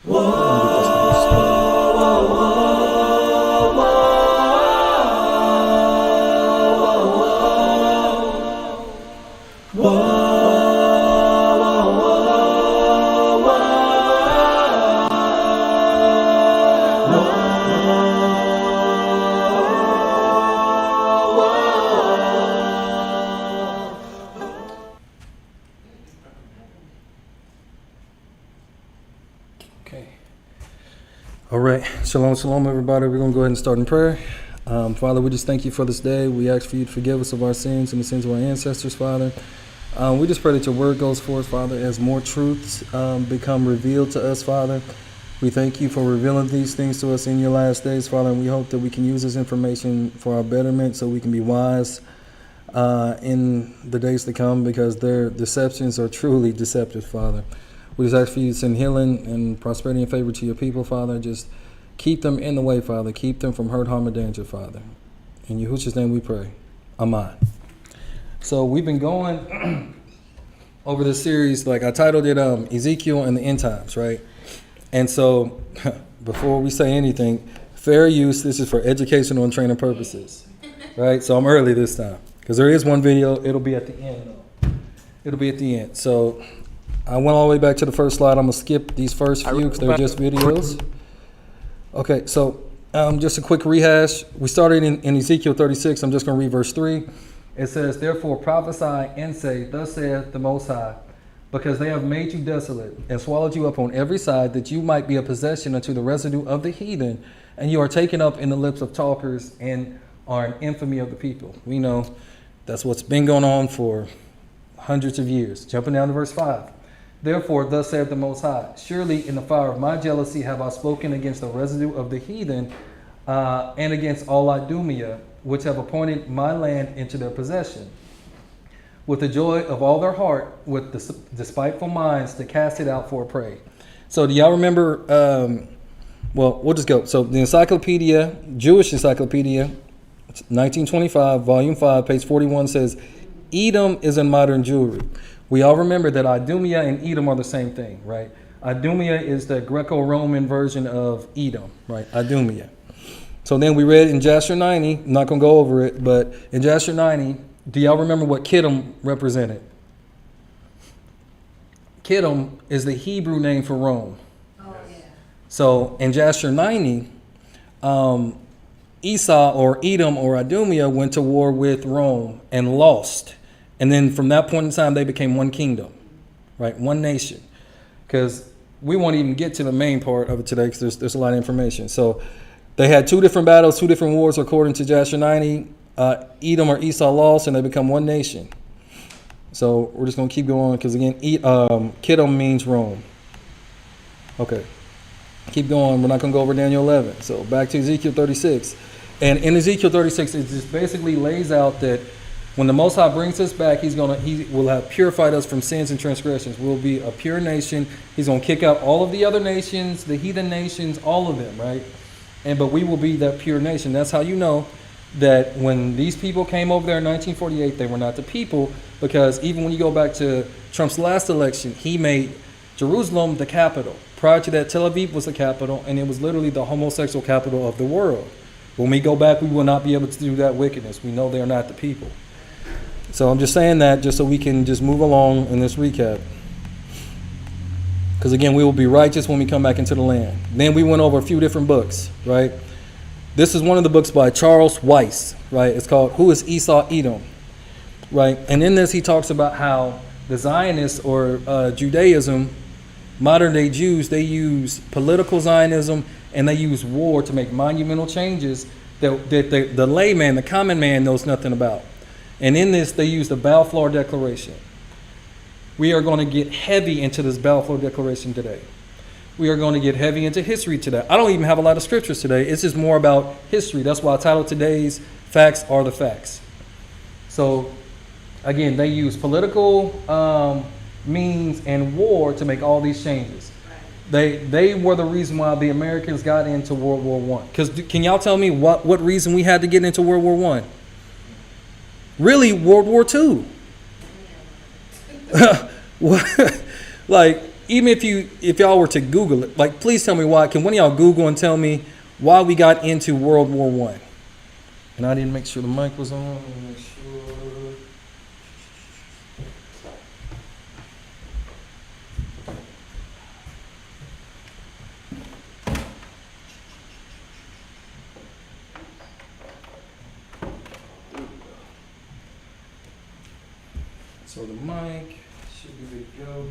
Okay. All right. Shalom, shalom, everybody. We're going to go ahead and start in prayer. Father, we just thank you for this day. We ask for you to forgive us of our sins and the sins of our ancestors, Father. We just pray that your word goes forth, Father, as more truths become revealed to us, Father. We thank you for revealing these things to us in your last days, Father, and we hope that we can use this information for our betterment so we can be wise in the days to come, because their deceptions are truly deceptive, Father. We just ask for you to send healing and prosperity and favor to your people, Father. Just keep them in the way, Father. Keep them from hurt, harm, or danger, Father. In Yahushua's name we pray. Amen. So we've been going over this series, like I titled it Ezekiel and the End Times, right? And so before we say anything, fair use, this is for educational and training purposes, right? So I'm early this time because there is one video. It'll be at the end, though. It'll be at the end. So I went all the way back to the first slide. I'm going to skip these first few because they're just videos. Okay, so just a quick rehash. We started in Ezekiel 36. I'm just going to read verse 3. It says, "Therefore prophesy and say, Thus saith the Most High, because they have made you desolate and swallowed you up on every side, that you might be a possession unto the residue of the heathen, and you are taken up in the lips of talkers and are an infamy of the people." We know that's what's been going on for hundreds of years. Jumping down to verse 5. "Therefore, thus saith the Most High, surely in the fire of my jealousy have I spoken against the residue of the heathen and against all Idumea, which have appointed my land into their possession, with the joy of all their heart, with the despiteful minds to cast it out for a prey." So do y'all remember, well, we'll just go. So the encyclopedia, Jewish Encyclopedia, 1925, volume 5, page 41 says, "Edom is in modern Jewry." We all remember that Idumea and Edom are the same thing, right? Idumea is the Greco-Roman version of Edom, right? Idumea. So then we read in Jasher 90, I'm not going to go over it, but in Jasher 90, do y'all remember what Kittim represented? Kittim is the Hebrew name for Rome. Oh, yeah. So in Jasher 90, Esau or Edom or Idumea went to war with Rome and lost. And then from that point in time, they became one kingdom, right? One nation. Because we won't even get to the main part of it today because there's a lot of information. So they had two different battles, two different wars, according to Jasher 90. Edom or Esau lost, and they become one nation. So we're just going to keep going because, again, Kittim means Rome. Okay. Keep going. We're not going to go over Daniel 11. So back to Ezekiel 36. And in Ezekiel 36, it just basically lays out that when the Most High brings us back, he will have purified us from sins and transgressions. We'll be a pure nation. He's going to kick out all of the other nations, the heathen nations, all of them, right? But we will be that pure nation. That's how you know that when these people came over there in 1948, they were not the people, because even when you go back to Trump's last election, he made Jerusalem the capital. Prior to that, Tel Aviv was the capital, and it was literally the homosexual capital of the world. When we go back, we will not be able to do that wickedness. We know they are not the people. So I'm just saying that just so we can just move along in this recap. Because again, we will be righteous when we come back into the land. Then we went over a few different books, right? This is one of the books by Charles Weiss, right? It's called Who is Esau Edom, right? And in this, he talks about how the Zionists or Judaism, modern day Jews, they use political Zionism and they use war to make monumental changes that the layman, the common man, knows nothing about. And in this, they use the Balfour Declaration. We are going to get heavy into this Balfour Declaration today. We are going to get heavy into history today. I don't even have a lot of scriptures today. It's just more about history. That's why I titled today's Facts Are the Facts. So, again, they use political means and war to make all these changes. They were the reason why the Americans got into World War I. Because can y'all tell me what reason we had to get into World War I? Really, World War II. Like, even if y'all were to Google it, like, please tell me why. Can one of y'all Google and tell me why we got into World War I? And I didn't make sure the mic was on. Let me make sure. So the mic should be good to go.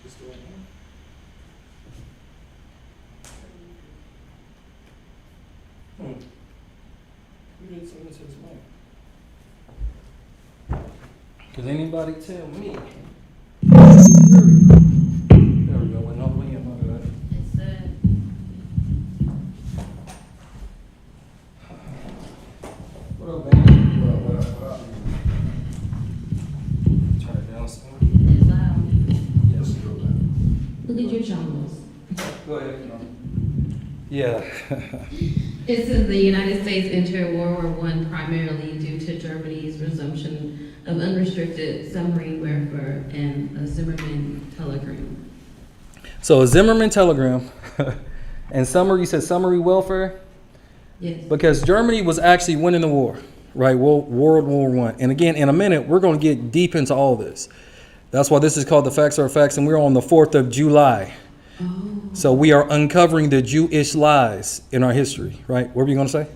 Just go ahead. Who did something to his mic? Can anybody tell me? There we go. Went all the way in. My bad. It's What up, man? What up? Turn it down some. it's loud. Yes, go back. Look at your channels. Go ahead. Yeah. It says the United States entered World War I primarily due to Germany's resumption of unrestricted submarine warfare and a Zimmerman telegram. So a Zimmerman telegram and summary, you said summary welfare? Yes. Because Germany was actually winning the war, right? World War I. And again, in a minute, we're going to get deep into all this. That's why this is called The Facts Are Facts, and we're on the 4th of July. Oh. So we are uncovering the Jewish lies in our history, right? What were you going to say?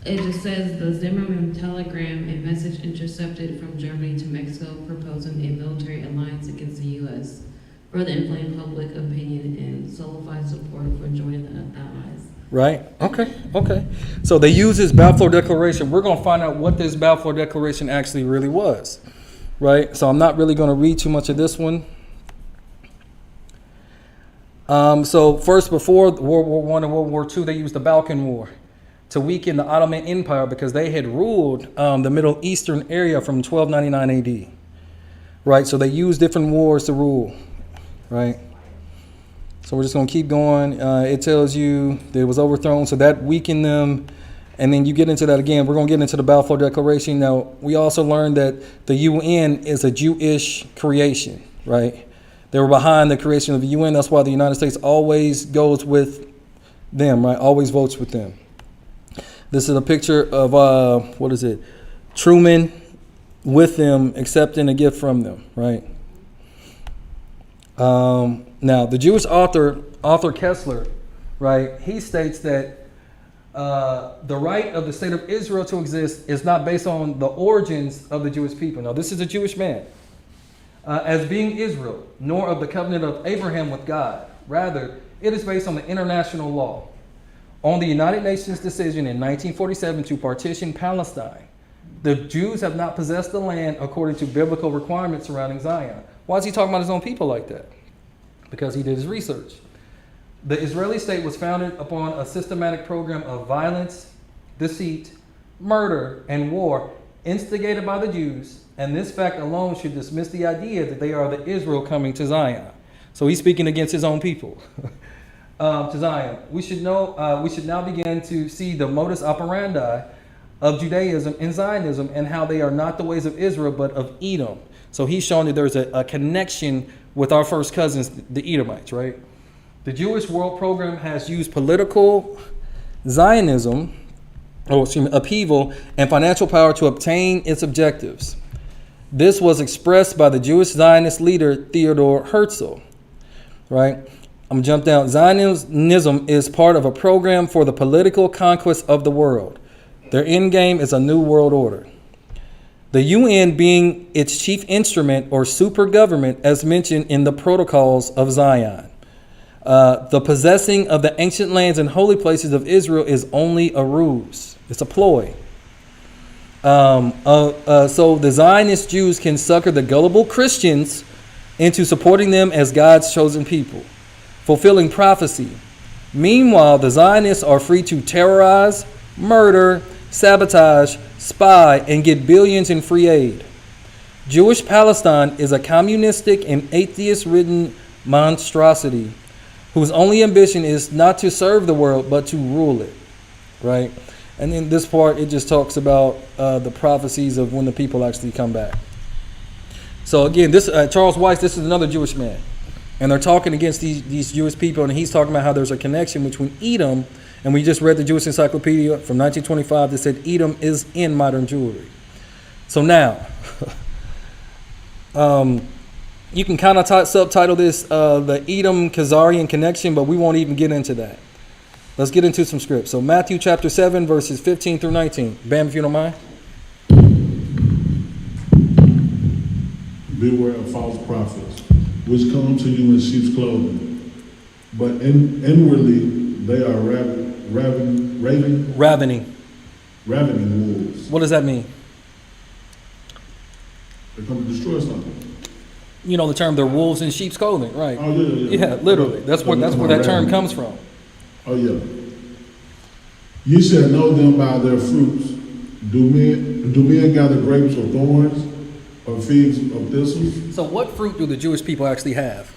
It just says the Zimmerman telegram, a message intercepted from Germany to Mexico proposing a military alliance against the U.S. further inflamed public opinion and solidified support for joining the Allies. Right? Okay. So they use this Balfour Declaration. We're going to find out what this Balfour Declaration actually really was, right? So I'm not really going to read too much of this one. So first, before World War I and World War II, they used the Balkan War to weaken the Ottoman Empire because they had ruled the Middle Eastern area from 1299 AD, right? So they used different wars to rule, right? So we're just going to keep going. It tells you that it was overthrown, so that weakened them. And then you get into that again. We're going to get into the Balfour Declaration. Now, we also learned that the UN is a Jewish creation, right? They were behind the creation of the UN. That's why the United States always goes with them, right? Always votes with them. This is a picture of, Truman with them, accepting a gift from them, right? Now, the Jewish author Kessler, right, he states that the right of the state of Israel to exist is not based on the origins of the Jewish people. Now, this is a Jewish man. As being Israel, nor of the covenant of Abraham with God. Rather, it is based on the international law. On the United Nations decision in 1947 to partition Palestine, the Jews have not possessed the land according to biblical requirements surrounding Zion. Why is he talking about his own people like that? Because he did his research. The Israeli state was founded upon a systematic program of violence, deceit, murder, and war instigated by the Jews, and this fact alone should dismiss the idea that they are the Israel coming to Zion. So he's speaking against his own people. To Zion. We should now begin to see the modus operandi of Judaism and Zionism and how they are not the ways of Israel, but of Edom. So he's showing that there's a connection with our first cousins, the Edomites, right? The Jewish World Program has used political Zionism, upheaval, and financial power to obtain its objectives. This was expressed by the Jewish Zionist leader Theodor Herzl, right? I'm going to jump down. Zionism is part of a program for the political conquest of the world. Their end game is a new world order. The UN being its chief instrument or super government as mentioned in the protocols of Zion. The possessing of the ancient lands and holy places of Israel is only a ruse. It's a ploy. So the Zionist Jews can sucker the gullible Christians into supporting them as God's chosen people, fulfilling prophecy. Meanwhile, the Zionists are free to terrorize, murder, sabotage, spy, and get billions in free aid. Jewish Palestine is a communistic and atheist-ridden monstrosity whose only ambition is not to serve the world, but to rule it, right? And in this part, it just talks about the prophecies of when the people actually come back. So again, this Charles Weiss, this is another Jewish man. And they're talking against these Jewish people, and he's talking about how there's a connection between Edom, and we just read the Jewish Encyclopedia from 1925 that said Edom is in modern Jewry. So now, you can kind of subtitle this the Edom-Khazarian connection, but we won't even get into that. Let's get into some scripts. So Matthew chapter 7, verses 15 through 19. Bam, if you don't mind. Beware of false prophets, which come to you in sheep's clothing, but inwardly they are ravening wolves. What does that mean? They come to destroy something. You know the term, they're wolves in sheep's clothing, right? Oh, yeah. Yeah, literally. That's where that term comes from. Oh, yeah. You shall know them by their fruits. Do men gather grapes or thorns, or figs or thistles? So what fruit do the Jewish people actually have?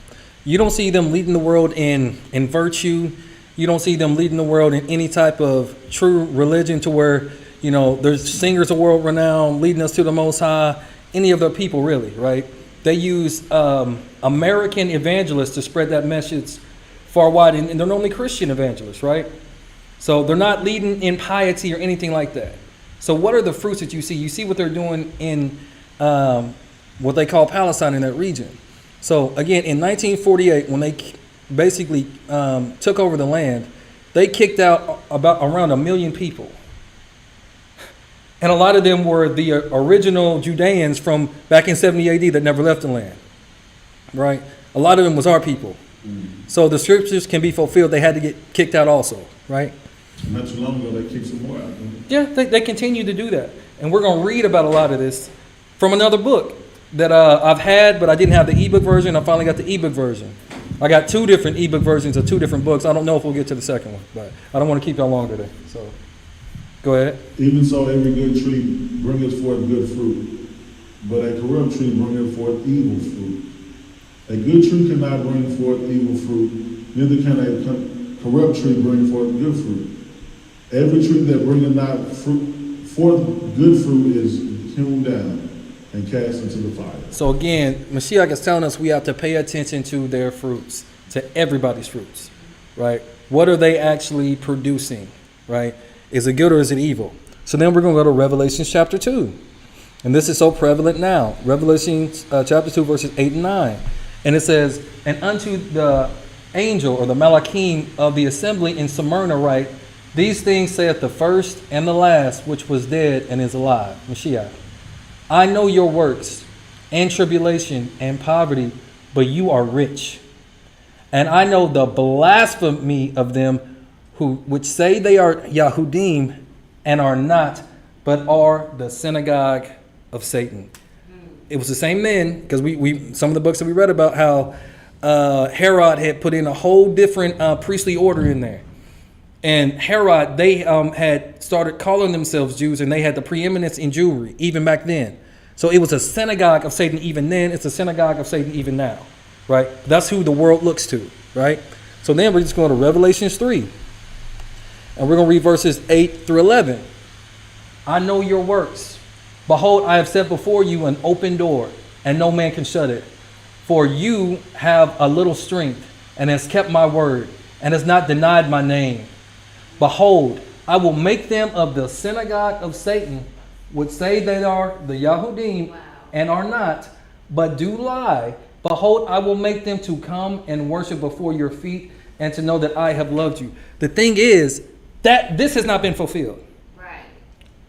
You don't see them leading the world in virtue. You don't see them leading the world in any type of true religion to where, you know, there's singers of world renown leading us to the Most High. Any of their people, really, right? They use American evangelists to spread that message far wide, and they're normally Christian evangelists, right? So they're not leading in piety or anything like that. So what are the fruits that you see? You see what they're doing in what they call Palestine in that region. So again, in 1948, when they basically took over the land, they kicked out around 1 million people. And a lot of them were the original Judeans from back in 70 AD that never left the land, right? A lot of them was our people. So the scriptures can be fulfilled. They had to get kicked out also, right? Not too long ago, they kicked some more out. Yeah, they continue to do that. And we're going to read about a lot of this from another book that I've had, but I didn't have the ebook version. I finally got the ebook version. I got 2 different ebook versions of 2 different books. I don't know if we'll get to the second one, but I don't want to keep y'all long today. So go ahead. Even so, every good tree bringeth forth good fruit, but a corrupt tree bringeth forth evil fruit. A good tree cannot bring forth evil fruit, neither can a corrupt tree bring forth good fruit. Every tree that bringeth not forth good fruit is hewn down and cast into the fire. So again, Mashiach is telling us we have to pay attention to their fruits, to everybody's fruits, right? What are they actually producing, right? Is it good or is it evil? So then we're going to go to Revelation chapter 2. And this is so prevalent now. Revelation chapter 2, verses 8 and 9. And it says, and unto the angel or the Malachim of the assembly in Smyrna write, these things saith the first and the last, which was dead and is alive. Mashiach. I know your works and tribulation and poverty, but you are rich. And I know the blasphemy of them which say they are Yahudim and are not, but are the synagogue of Satan. It was the same men, because we some of the books that we read about how Herod had put in a whole different priestly order in there. And Herod, they had started calling themselves Jews, and they had the preeminence in Jewry, even back then. So it was a synagogue of Satan even then. It's a synagogue of Satan even now, right? That's who the world looks to, right? So then we're just going to Revelation 3. And we're going to read verses 8 through 11. I know your works. Behold, I have set before you an open door, and no man can shut it. For you have a little strength, and has kept my word, and has not denied my name. Behold, I will make them of the synagogue of Satan, which say they are the Yahudim, and are not, but do lie. Behold, I will make them to come and worship before your feet, and to know that I have loved you. The thing is, that this has not been fulfilled. Right.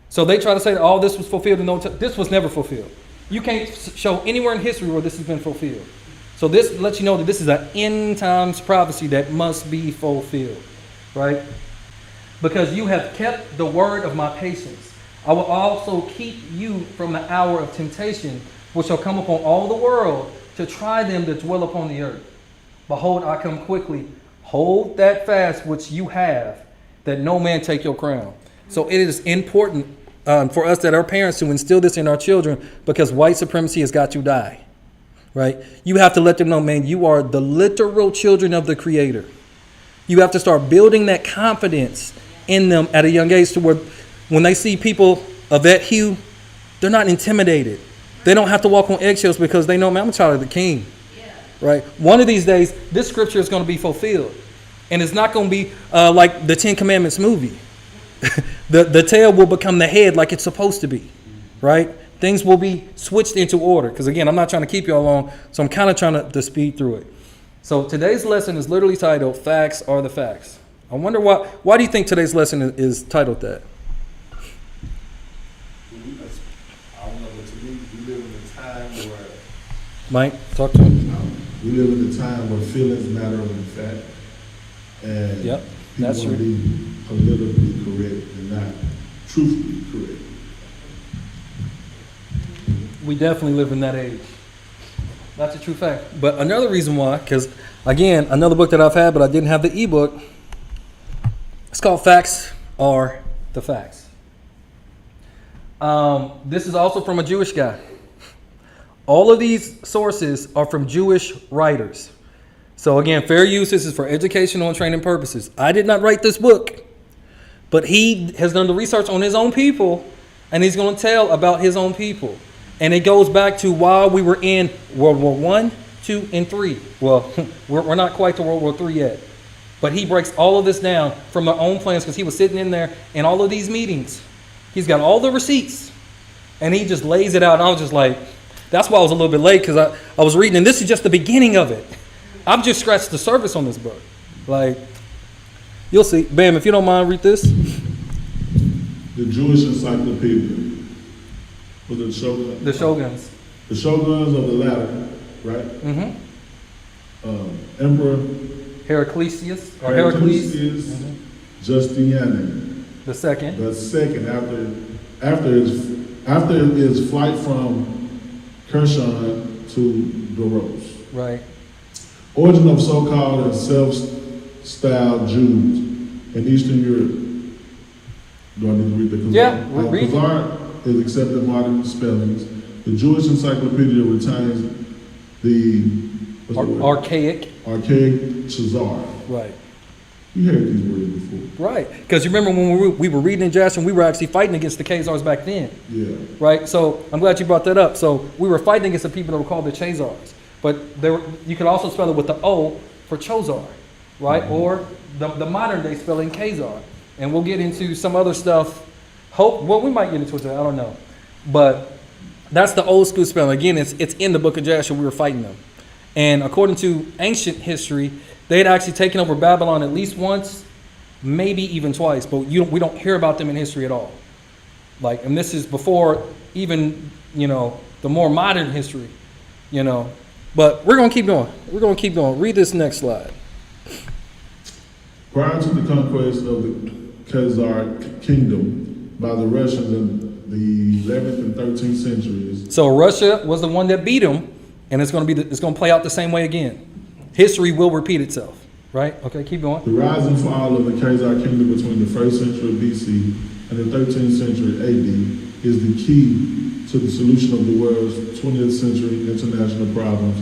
So they try to say that all this was fulfilled. This was never fulfilled. You can't show anywhere in history where this has been fulfilled. So this lets you know that this is an end times prophecy that must be fulfilled. Right? Because you have kept the word of my patience. I will also keep you from the hour of temptation, which shall come upon all the world to try them that dwell upon the earth. Behold, I come quickly. Hold that fast which you have, that no man take your crown. So it is important for us that our parents to instill this in our children, because white supremacy has got to die, right? You have to let them know, man, you are the literal children of the Creator. You have to start building that confidence in them at a young age to where when they see people of that hue, they're not intimidated. They don't have to walk on eggshells because they know, man, I'm a child of the King. Right? One of these days, this scripture is going to be fulfilled. And it's not going to be like the Ten Commandments movie. The tail will become the head like it's supposed to be. Right? Things will be switched into order. Because again, I'm not trying to keep you all long, so I'm kind of trying to speed through it. So today's lesson is literally titled, Facts Are the Facts. I wonder why do you think today's lesson is titled that? I don't know, but to me, we live in a time where Mike, talk to him. we live in a time where feelings matter than fact, and Yep, people that's want to true. be politically correct and not truthfully correct. We definitely live in that age. That's a true fact. But another reason why, because again, another book that I've had, but I didn't have the ebook. It's called Facts Are the Facts. This is also from a Jewish guy. All of these sources are from Jewish writers. So again, fair use. This is for educational and training purposes. I did not write this book, but he has done the research on his own people, and he's going to tell about his own people. And it goes back to while we were in World War I, II, and III. Well, we're not quite to World War III yet. But he breaks all of this down from their own plans because he was sitting in there in all of these meetings. He's got all the receipts. And he just lays it out. And I was just like, that's why I was a little bit late, because I was reading, and this is just the beginning of it. I've just scratched the surface on this book. Like, you'll see. Bam, if you don't mind, read this. The Jewish Encyclopedia. Was it Shogun? The Shoguns. The Shoguns of the latter, right? Emperor Heraclius. Heraclius Justinian. The second. The second, after his flight from Kherson to Doros. Right. Origin of so-called and self-styled Jews in Eastern Europe. Do I need to read the Khazar? Yeah, read. Khazar is accepted modern spellings. The Jewish Encyclopedia retains the Archaic. Khazar. Right. You heard these words before. Right. Because you remember when we were reading in Jackson, we were actually fighting against the Khazars back then. Yeah. Right? So I'm glad you brought that up. So we were fighting against the people that were called the Khazars. But you could also spell it with the O for Chozar, right? Mm-hmm. Or the modern day spelling Khazar. And we'll get into some other stuff. We might get into it today, I don't know. But that's the old school spelling. Again, it's in the book of Joshua. We were fighting them. And according to ancient history, they had actually taken over Babylon at least once, maybe even twice. But we don't hear about them in history at all. Like, and this is before even, the more modern history, But we're going to keep going. Read this next slide. Prior to the conquest of the Khazar kingdom by the Russians in the 11th and 13th centuries. So Russia was the one that beat them, and it's going to play out the same way again. History will repeat itself, right? Okay, keep going. The rise and fall of the Khazar kingdom between the 1st century BC and the 13th century AD is the key to the solution of the world's 20th century international problems.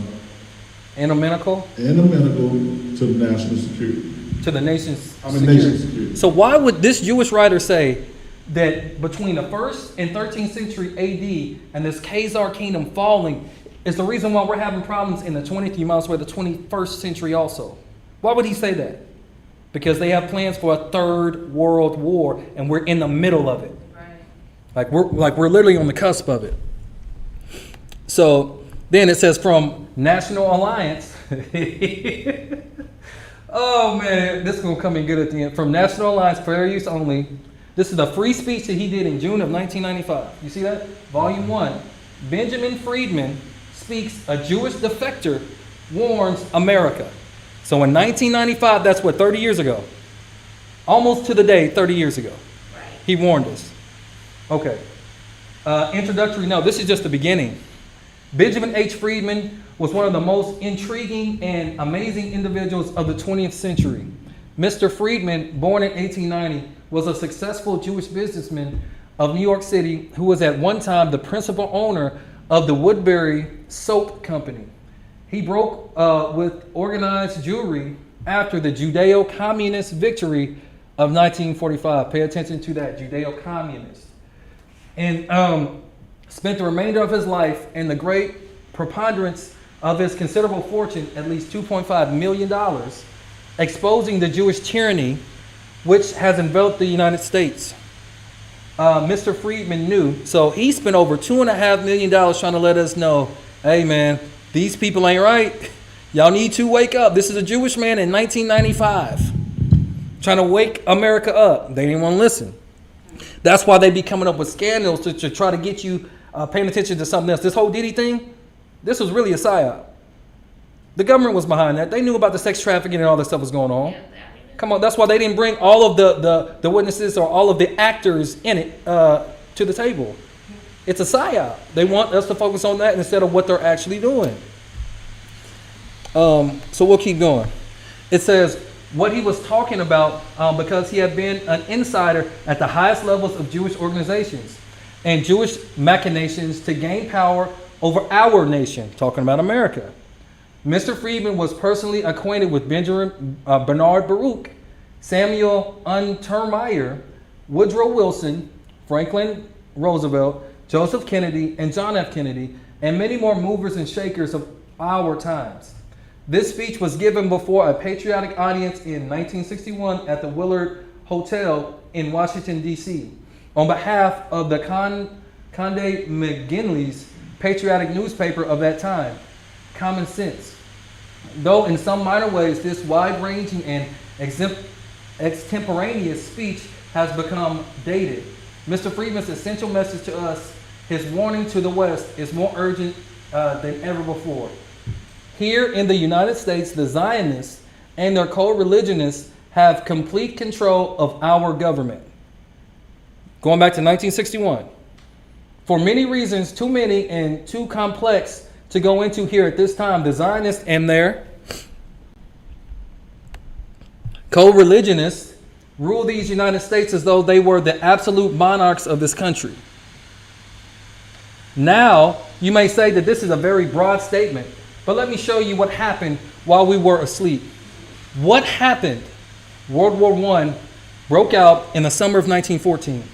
Anamenical To the national security. to the nation's security. Nation's security. So why would this Jewish writer say that between the 1st and 13th century AD and this Khazar kingdom falling is the reason why we're having problems in the 20th, you might as well the 21st century also? Why would he say that? Because they have plans for a third world war, and we're in the middle of it. Right. We're literally on the cusp of it. So then it says from National Alliance. Oh man, this is gonna come in good at the end. From National Alliance, fair use only. This is the free speech that he did in June of 1995. You see that? Volume 1. Benjamin Friedman speaks, a Jewish defector warns America. So in 1995, that's what, 30 years ago? Almost to the day, 30 years ago. He warned us. Okay. Introductory note. This is just the beginning. Benjamin H. Friedman was one of the most intriguing and amazing individuals of the 20th century. Mr. Friedman, born in 1890, was a successful Jewish businessman of New York City who was at one time the principal owner of the Woodbury Soap Company. He broke with organized Jewry after the Judeo-Communist victory of 1945. Pay attention to that, Judeo-Communist. And spent the remainder of his life and the great preponderance of his considerable fortune, at least $2.5 million, exposing the Jewish tyranny which has enveloped the United States. Mr. Friedman knew, so he spent over $2.5 million trying to let us know, hey man, these people ain't right. Y'all need to wake up. This is a Jewish man in 1995 trying to wake America up. They didn't want to listen. That's why they be coming up with scandals to try to get you paying attention to something else. This whole Diddy thing, this was really a psyop. The government was behind that. They knew about the sex trafficking and all that stuff was going on. Come on, that's why they didn't bring all of the witnesses or all of the actors in it to the table. It's a psyop. They want us to focus on that instead of what they're actually doing. So we'll keep going. It says what he was talking about because he had been an insider at the highest levels of Jewish organizations and Jewish machinations to gain power over our nation, talking about America. Mr. Friedman was personally acquainted with Benjamin Bernard Baruch, Samuel Untermeyer, Woodrow Wilson, Franklin Roosevelt, Joseph Kennedy, and John F. Kennedy, and many more movers and shakers of our times. This speech was given before a patriotic audience in 1961 at the Willard Hotel in Washington, D.C., on behalf of the Conde McGinley's patriotic newspaper of that time, Common Sense. Though in some minor ways this wide-ranging and extemporaneous speech has become dated, Mr. Friedman's essential message to us, his warning to the West, is more urgent than ever before. Here in the United States, the Zionists and their co-religionists have complete control of our government. Going back to 1961. For many reasons, too many and too complex to go into here at this time, the Zionists and their co-religionists rule these United States as though they were the absolute monarchs of this country. Now, you may say that this is a very broad statement, but let me show you what happened while we were asleep. What happened? World War I broke out in the summer of 1914.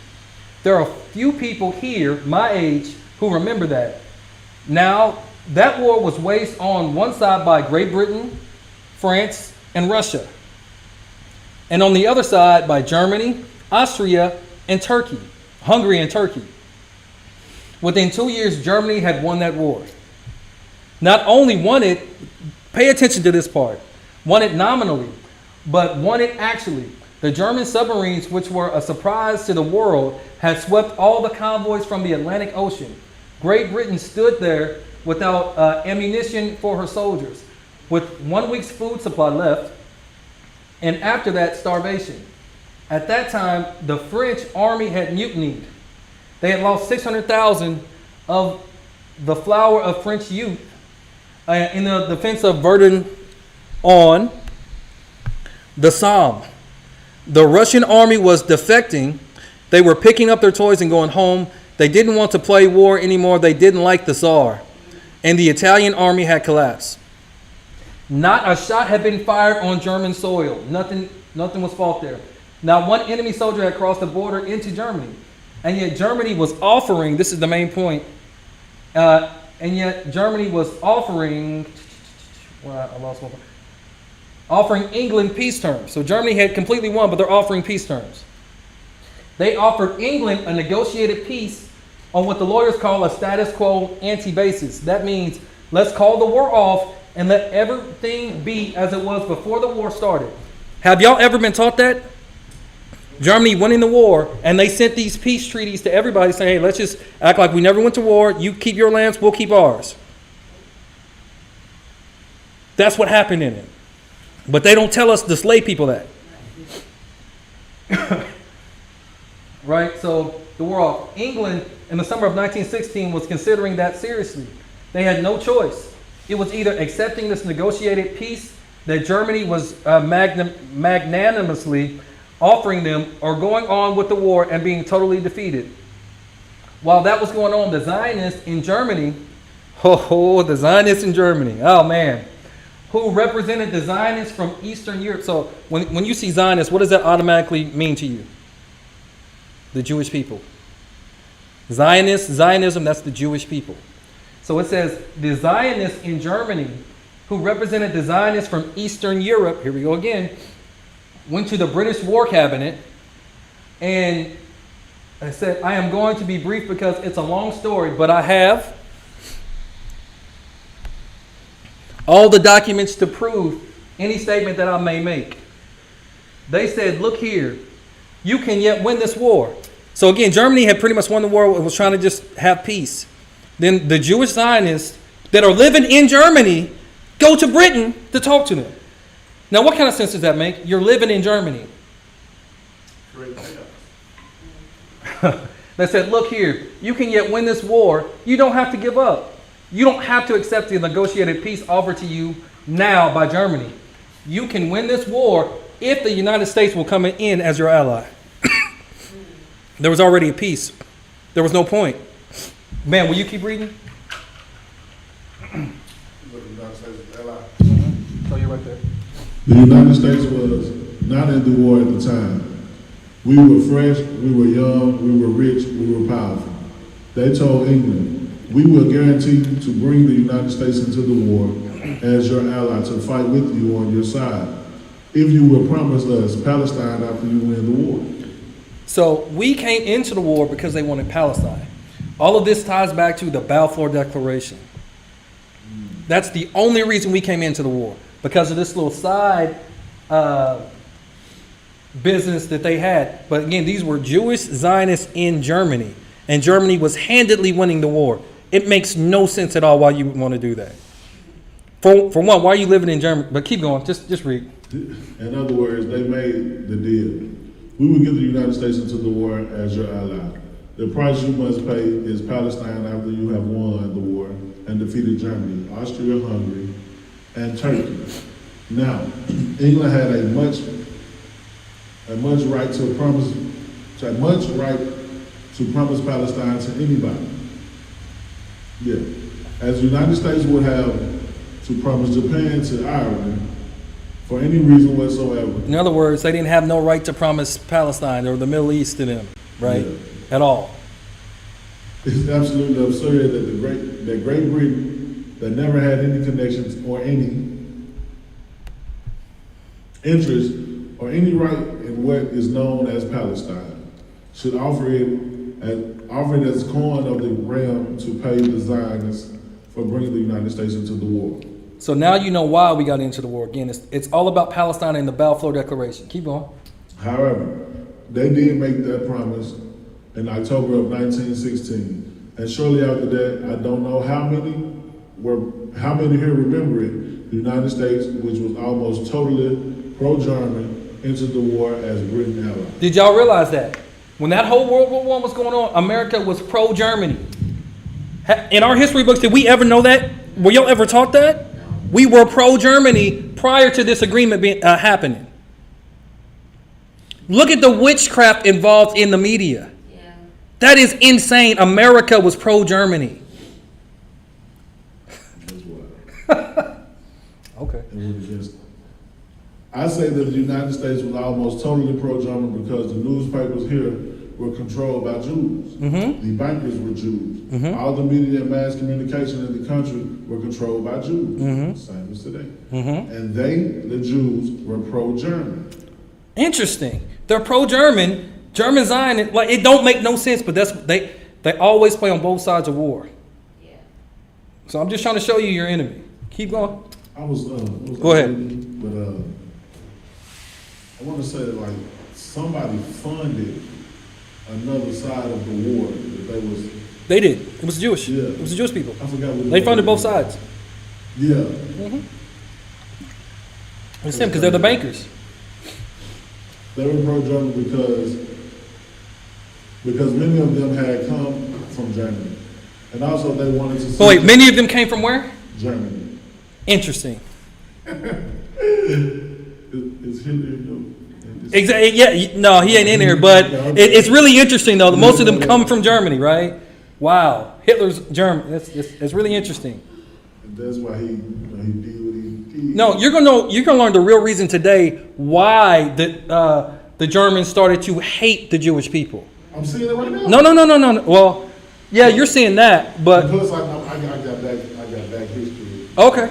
There are a few people here, my age, who remember that. Now, that war was waged on one side by Great Britain, France, and Russia. And on the other side by Germany, Austria, and Turkey, Hungary and Turkey. Within 2 years, Germany had won that war. Not only won it, pay attention to this part, won it nominally, but won it actually. The German submarines, which were a surprise to the world, had swept all the convoys from the Atlantic Ocean. Great Britain stood there without ammunition for her soldiers, with 1 week's food supply left, and after that, starvation. At that time, the French army had mutinied. They had lost 600,000 of the flower of French youth in the defense of Verdun on the Somme. The Russian army was defecting. They were picking up their toys and going home. They didn't want to play war anymore. They didn't like the Tsar. And the Italian army had collapsed. Not a shot had been fired on German soil. Nothing was fought there. Not one enemy soldier had crossed the border into Germany. And yet Germany was offering, this is the main point, and yet Germany was offering, offering England peace terms. So Germany had completely won, but they're offering peace terms. They offered England a negotiated peace on what the lawyers call a status quo ante basis. That means let's call the war off and let everything be as it was before the war started. Have y'all ever been taught that? Germany winning the war, and they sent these peace treaties to everybody saying, hey, let's just act like we never went to war. You keep your lands, we'll keep ours. That's what happened in it. But they don't tell us to slave people that. Right? So the war off. England in the summer of 1916 was considering that seriously. They had no choice. It was either accepting this negotiated peace that Germany was magnanimously offering them, or going on with the war and being totally defeated. While that was going on, the Zionists in Germany, the Zionists in Germany, oh man, who represented the Zionists from Eastern Europe. So when you see Zionists, what does that automatically mean to you? The Jewish people. Zionism, that's the Jewish people. So it says the Zionists in Germany, who represented the Zionists from Eastern Europe, here we go again, went to the British War Cabinet and I said, I am going to be brief because it's a long story, but I have all the documents to prove any statement that I may make. They said, look here, you can yet win this war. So again, Germany had pretty much won the war and was trying to just have peace. Then the Jewish Zionists that are living in Germany go to Britain to talk to them. Now, what kind of sense does that make? You're living in Germany. They said, look here, you can yet win this war. You don't have to give up. You don't have to accept the negotiated peace offered to you now by Germany. You can win this war if the United States will come in as your ally. There was already a peace. There was no point. Man, will you keep reading? So you're right there. The United States was not in the war at the time. We were fresh, we were young, we were rich, we were powerful. They told England, we will guarantee to bring the United States into the war as your ally to fight with you on your side, if you will promise us Palestine after you win the war. So we came into the war because they wanted Palestine. All of this ties back to the Balfour Declaration. That's the only reason we came into the war, because of this little side business that they had. But again, these were Jewish Zionists in Germany, and Germany was handedly winning the war. It makes no sense at all why you would want to do that. For one, why are you living in Germany? But keep going, just read. In other words, they made the deal. We will get the United States into the war as your ally. The price you must pay is Palestine after you have won the war and defeated Germany, Austria-Hungary, and Turkey. Now, England had a much right to promise Palestine to anybody. Yeah, as the United States would have to promise Japan to Ireland for any reason whatsoever. In other words, they didn't have no right to promise Palestine or the Middle East to them, right? Yeah. At all. It's absolutely absurd that Great Britain, that never had any connections or any interest or any right in what is known as Palestine, should offer it as coin of the realm to pay the Zionists for bringing the United States into the war. So now you know why we got into the war. Again, it's all about Palestine and the Balfour Declaration. Keep going. However, they did make that promise in October of 1916, and shortly after that, I don't know how many here remember it. The United States, which was almost totally pro-German, entered the war as Britain ally. Did y'all realize that? When that whole World War I was going on, America was pro-Germany. In our history books, did we ever know that? Were y'all ever taught that? We were pro-Germany prior to this agreement happening. Look at the witchcraft involved in the media. Yeah. That is insane. America was pro-Germany. Okay. I say that the United States was almost totally pro-German because the newspapers here were controlled by Jews. Mm-hmm. The bankers were Jews. Mm-hmm. All the media and mass communication in the country were controlled by Jews. Mm-hmm. Same as today. Mm-hmm. And they, the Jews, were pro-German. Interesting. They're pro-German. German Zion, like it don't make no sense, but they always play on both sides of war. Yeah. So I'm just trying to show you your enemy. Keep going. Go ahead. But I want to say that like somebody funded another side of the war that They did. It was Jewish. Yeah. It was the Jewish people. I forgot what They funded both sides. Yeah. Mm-hmm. It's them because they're the bankers. They were pro-German because many of them had come from Germany. And also they wanted to see But wait, many of them came from where? Germany. Interesting. Is Hitler, Exactly. Yeah. No, he ain't in here. But it's really interesting though. Most of them come from Germany, right? Wow. Hitler's German. It's really interesting. That's why he did what he did. No, you're gonna learn the real reason today why the Germans started to hate the Jewish people. I'm seeing it right now. No. Well, Yeah, you're seeing that, And but plus, I got back history. okay,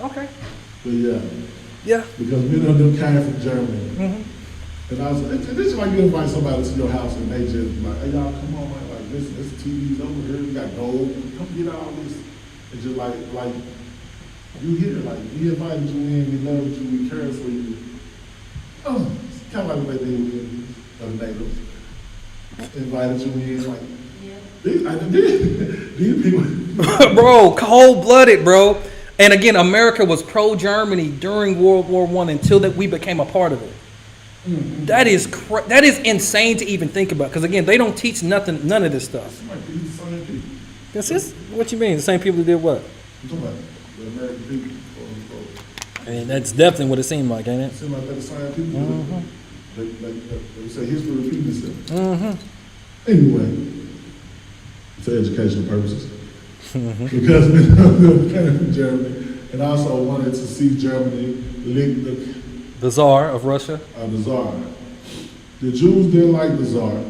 okay, But yeah, yeah. because many of them came from Germany. Hmm. And I was like, this is like you invite somebody to your house and they just like, hey y'all, come on, man, like listen, this TV's over here, we got gold, come get all this. And just like you here, like we invited you in, we loved you, we cared for you. Oh, it's kind of like what they did with the natives. Invited you in, like these people. Bro, cold-blooded, bro. And again, America was pro-Germany during World War I until that we became a part of it. Mm-hmm. That is insane to even think about. Because again, they don't teach none of this stuff. It might be the same people. This is what you mean? The same people who did what? I'm talking about the American people, quote unquote. I mean, that's definitely what it seemed like, ain't It it? seems like they're the same people. Mhm. They say history repeats itself. Mm-hmm. Anyway, for educational purposes. Mm-hmm. Because we came from Germany and also wanted to see Germany lick The Tsar of Russia. the Tsar. The Jews didn't like the Tsar.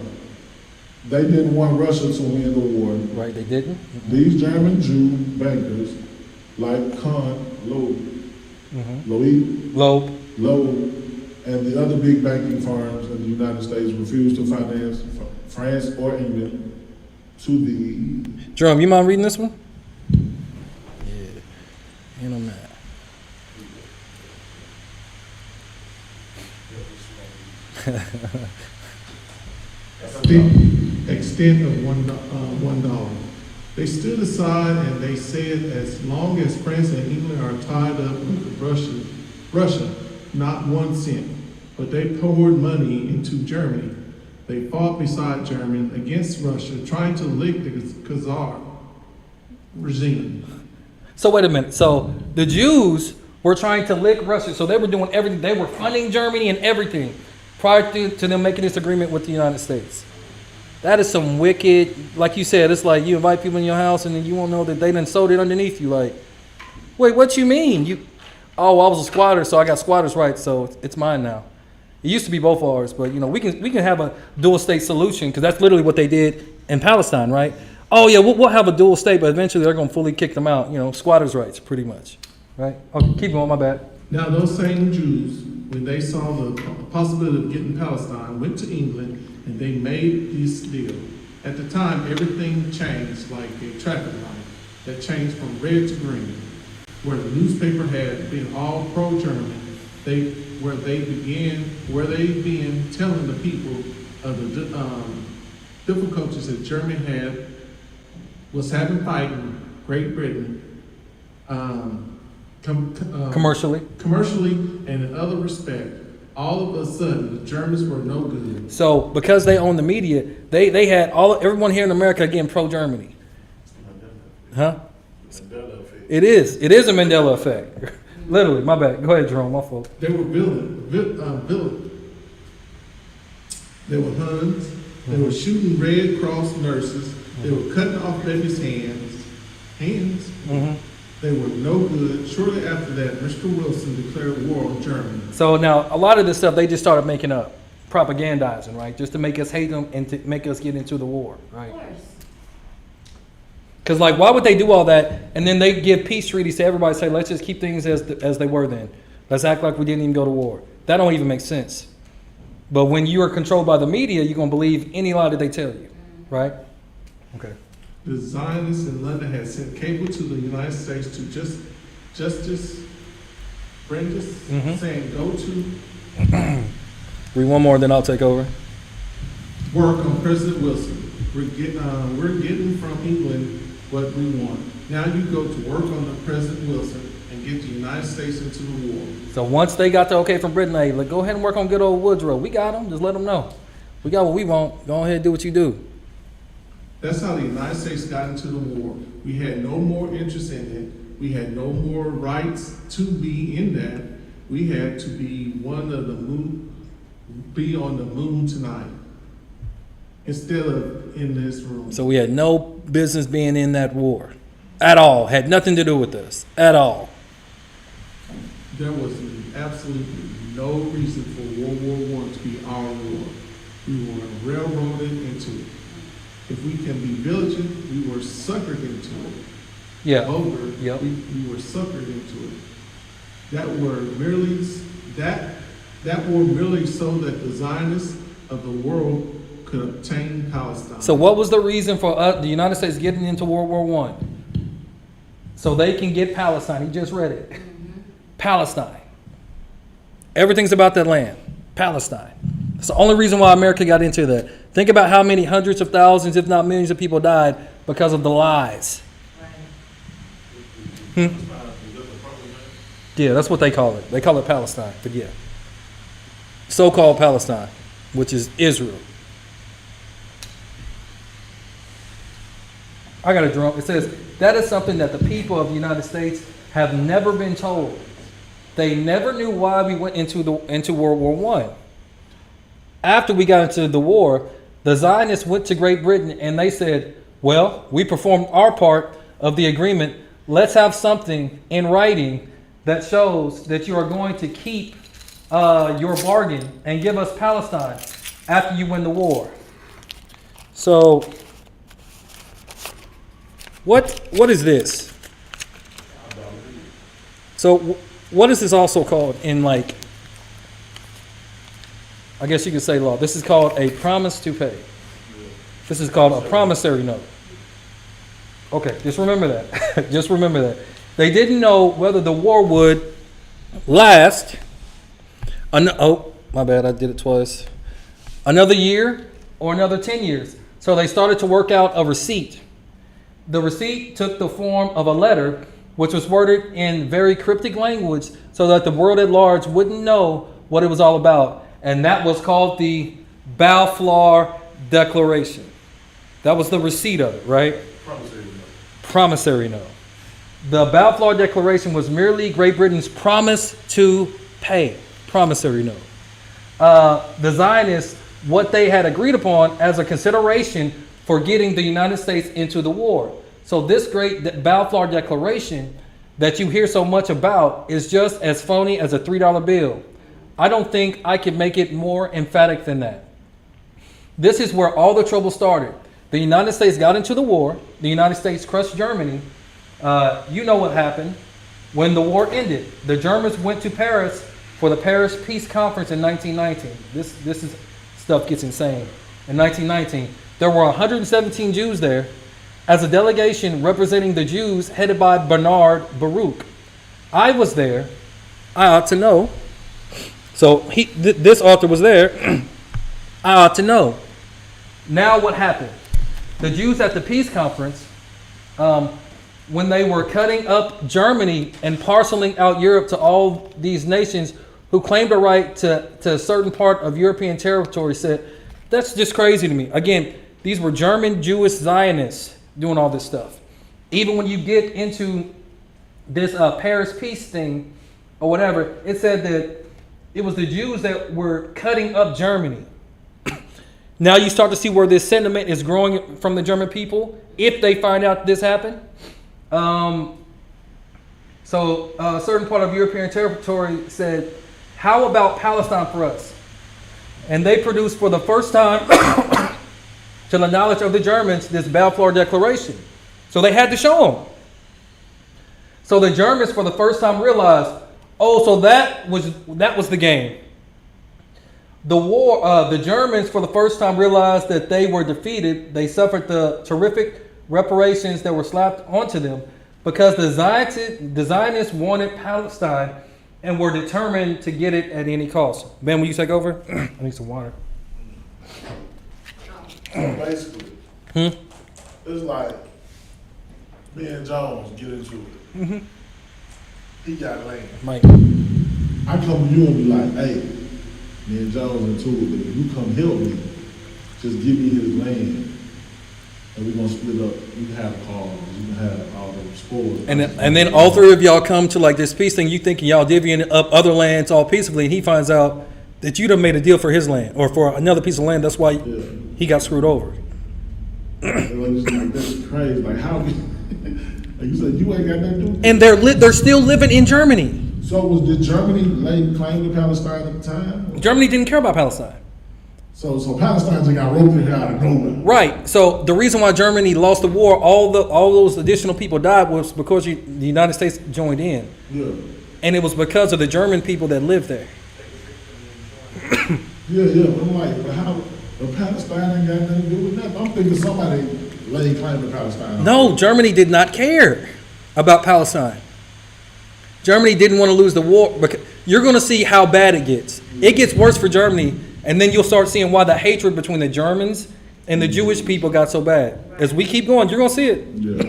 They didn't want Russia to win the war. Right, they didn't. These German Jew bankers, like Kahn, Mm-hmm. Loeb, Loeb. and the other big banking firms in the United States refused to finance France or England to the Jerome, you mind reading this one? Yeah. And on that. Extent of $1. They stood aside and they said, as long as France and England are tied up with Russia, not 1 cent. But they poured money into Germany. They fought beside Germany against Russia, trying to lick the Tsar regime. So wait a minute. So the Jews were trying to lick Russia. So they were doing everything. They were funding Germany and everything prior to them making this agreement with the United States. That is some wicked, like you said, it's like you invite people in your house and then you won't know that they done sold it underneath you. Like, wait, what you mean? Oh, I was a squatter, so I got squatters' rights, so it's mine now. It used to be both ours, but we can have a dual state solution because that's literally what they did in Palestine, right? Oh yeah, we'll have a dual state, but eventually they're gonna fully kick them out. Squatters' rights, pretty much, right? Okay, keep going. My bad. Now those same Jews, when they saw the possibility of getting Palestine, went to England and they made this deal. At the time, everything changed like a traffic light that changed from red to green. Where the newspaper had been all pro-German, where they began telling the people of the difficulties that Germany was having fighting Great Britain, Commercially. and in other respect. All of a sudden, the Germans were no good. So because they own the media, they had everyone here in America again pro-Germany. Huh? It is a Mandela effect. Literally, my bad. Go ahead, Jerome. My fault. They were villains. They were Huns. They were shooting Red Cross nurses. They were cutting off babies' hands. Mm-hmm. They were no good. Shortly after that, Mr. Wilson declared war on Germany. So now a lot of this stuff they just started making up, propagandizing, right? Just to make us hate them and to make us get into the war, right? Of course. Because like, why would they do all that and then they give peace treaties to everybody? Say, let's just keep things as they were then. Let's act like we didn't even go to war. That don't even make sense. But when you are controlled by the media, you're gonna believe any lie that they tell you, right? Okay. The Zionists in London had sent cable to the United States to Justice Brendas, Mhm. saying, go to Read one more, then I'll take over. work on President Wilson. We're getting from England what we want. Now you go to work on the President Wilson and get the United States into the war. So once they got the okay from Britain, hey, go ahead and work on good old Woodrow. We got them. Just let them know. We got what we want. Go ahead and do what you do. That's how the United States got into the war. We had no more interest in it. We had no more rights to be in that. We had to be be on the moon tonight instead of in this room. So we had no business being in that war at all. Had nothing to do with us at all. There was absolutely no reason for World War I to be our war. We were railroaded into it. if we can be vigilant, we were suckered into it. Yeah. Vulgar, Yep. we were suckered into it. That were merely so that the Zionists of the world could obtain Palestine. So what was the reason for the United States getting into World War I? So they can get Palestine. He just read it. Palestine. Everything's about that land. Palestine. It's the only reason why America got into that. Think about how many hundreds of thousands, if not millions of people died because of the lies. Yeah, that's what they call it. They call it Palestine. But yeah. So-called Palestine, which is Israel. I got a drum. It says, that is something that the people of the United States have never been told. They never knew why we went into World War I. After we got into the war, the Zionists went to Great Britain and they said, well, we performed our part of the agreement. Let's have something in writing that shows that you are going to keep your bargain and give us Palestine after you win the war. So, what is this? So, what is this also called in, like, I guess you could say law? This is called a promise to pay. This is called a promissory note. Okay, just remember that. Just remember that. They didn't know whether the war would last. Oh, my bad, I did it twice. Another year or another 10 years. So they started to work out a receipt. The receipt took the form of a letter, which was worded in very cryptic language so that the world at large wouldn't know what it was all about. And that was called the Balfour Declaration. That was the receipt of it, right? Promissory note. The Balfour Declaration was merely Great Britain's promise to pay. Promissory note. The Zionists, what they had agreed upon as a consideration for getting the United States into the war. So this great Balfour Declaration that you hear so much about is just as phony as a $3 bill. I don't think I could make it more emphatic than that. This is where all the trouble started. The United States got into the war. The United States crushed Germany. You know what happened. When the war ended, the Germans went to Paris for the Paris Peace Conference in 1919. This is stuff gets insane. In 1919, there were 117 Jews there as a delegation representing the Jews headed by Bernard Baruch. I was there. I ought to know. So this author was there. I ought to know. Now what happened? The Jews at the peace conference, when they were cutting up Germany and parceling out Europe to all these nations who claimed a right to a certain part of European territory, said, that's just crazy to me. Again, these were German Jewish Zionists doing all this stuff. Even when you get into this Paris peace thing or whatever, it said that it was the Jews that were cutting up Germany. Now you start to see where this sentiment is growing from the German people if they find out this happened. So a certain part of European territory said, how about Palestine for us? And they produced for the first time, to the knowledge of the Germans, this Balfour Declaration. So they had to show them. So the Germans for the first time realized, oh, so that was the game. The war, the Germans for the first time realized that they were defeated. They suffered the terrific reparations that were slapped onto them because the Zionists wanted Palestine and were determined to get it at any cost. Ben, will you take over? I need some water. So basically, it's like me and Jones get into it. Mm-hmm. He got land. Mike. I come to you and be like, hey, me and Jones into it, but if you come help me, just give me his land. And we're going to split up. You can have cars, you can have all the spoils. And then all three of y'all come to like this peace thing. You thinking y'all divvying up other lands all peacefully, and he finds out that you done made a deal for his land or for another piece of land. That's why he got screwed over. Like, that's crazy. Like, how? Like you said, you ain't got nothing to do with it. And they're still living in Germany. So did Germany lay claim to Palestine at the time? Germany didn't care about Palestine. So Palestine just got roped in here out of nowhere. Right. So the reason why Germany lost the war, all those additional people died, was because the United States joined in, Yeah. and it was because of the German people that lived there. Yeah. But I'm like, but how? But Palestine ain't got nothing to do with nothing. I'm thinking somebody laid claim to Palestine. No, Germany did not care about Palestine. Germany didn't want to lose the war. Because you're going to see how bad it gets. It gets worse for Germany, and then you'll start seeing why the hatred between the Germans and the Jewish people got so bad. As we keep going, you're going to see it. Yeah.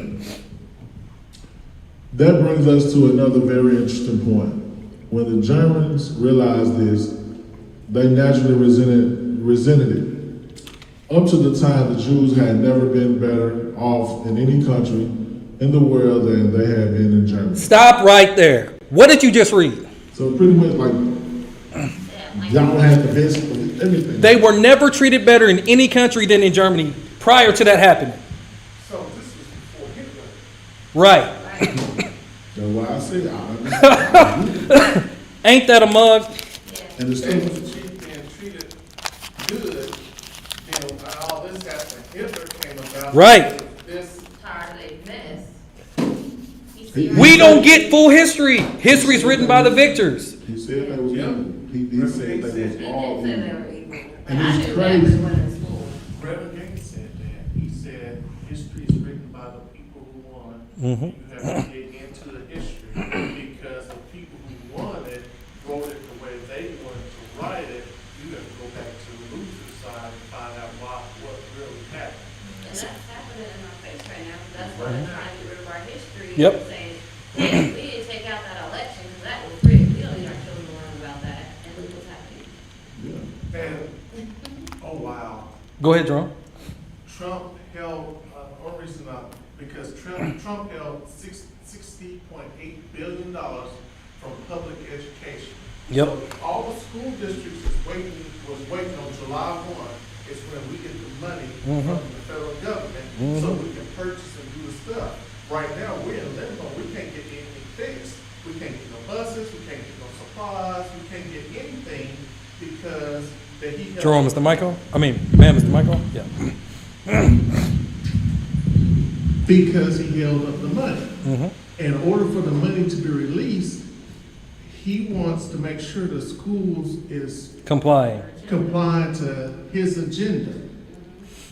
That brings us to another very interesting point. When the Germans realized this, they naturally resented it. Up to the time, the Jews had never been better off in any country in the world than they had been in Germany. Stop right there. What did you just read? So pretty much like, y'all had the best of everything. They were never treated better in any country than in Germany prior to that happening. So this was before Hitler. Right. That's why I said, Ain't that a mug? and the They stuff, was being treated good. Then all this happened. Hitler came about. Right. This Tired of their mess. We don't get full history. History is written by the victors. he said they was evil. He said they was all evil. And And it's crazy. Reverend Gates said that. He said history is written by the people who won. Mhm. You have to get into the history because the people who won it wrote it the way they wanted to write it. You have to go back to the loser side and find out what really happened. And that's happening in our face right now. That's why they're trying to get rid of our history. Yep. And saying, hey, we didn't take out that election because that was rigged. We don't need our children to learn about that. And look what's happening. Yeah. And, oh wow, Go ahead, Jerome. Trump held, one reason, because Trump held $60.8 billion from public education. Yep. So all the school districts was waiting on July 1 is when we get the money from the federal government so we can purchase and do the stuff. Right now, we're in limbo. We can't get anything fixed. We can't get no buses. We can't get no supplies. We can't get anything because he held. Jerome, is the mic on? Ma'am, is the mic on? Yeah. Because he held up the money. Mm-hmm. In order for the money to be released, he wants to make sure the schools is Complying. complying to his agenda.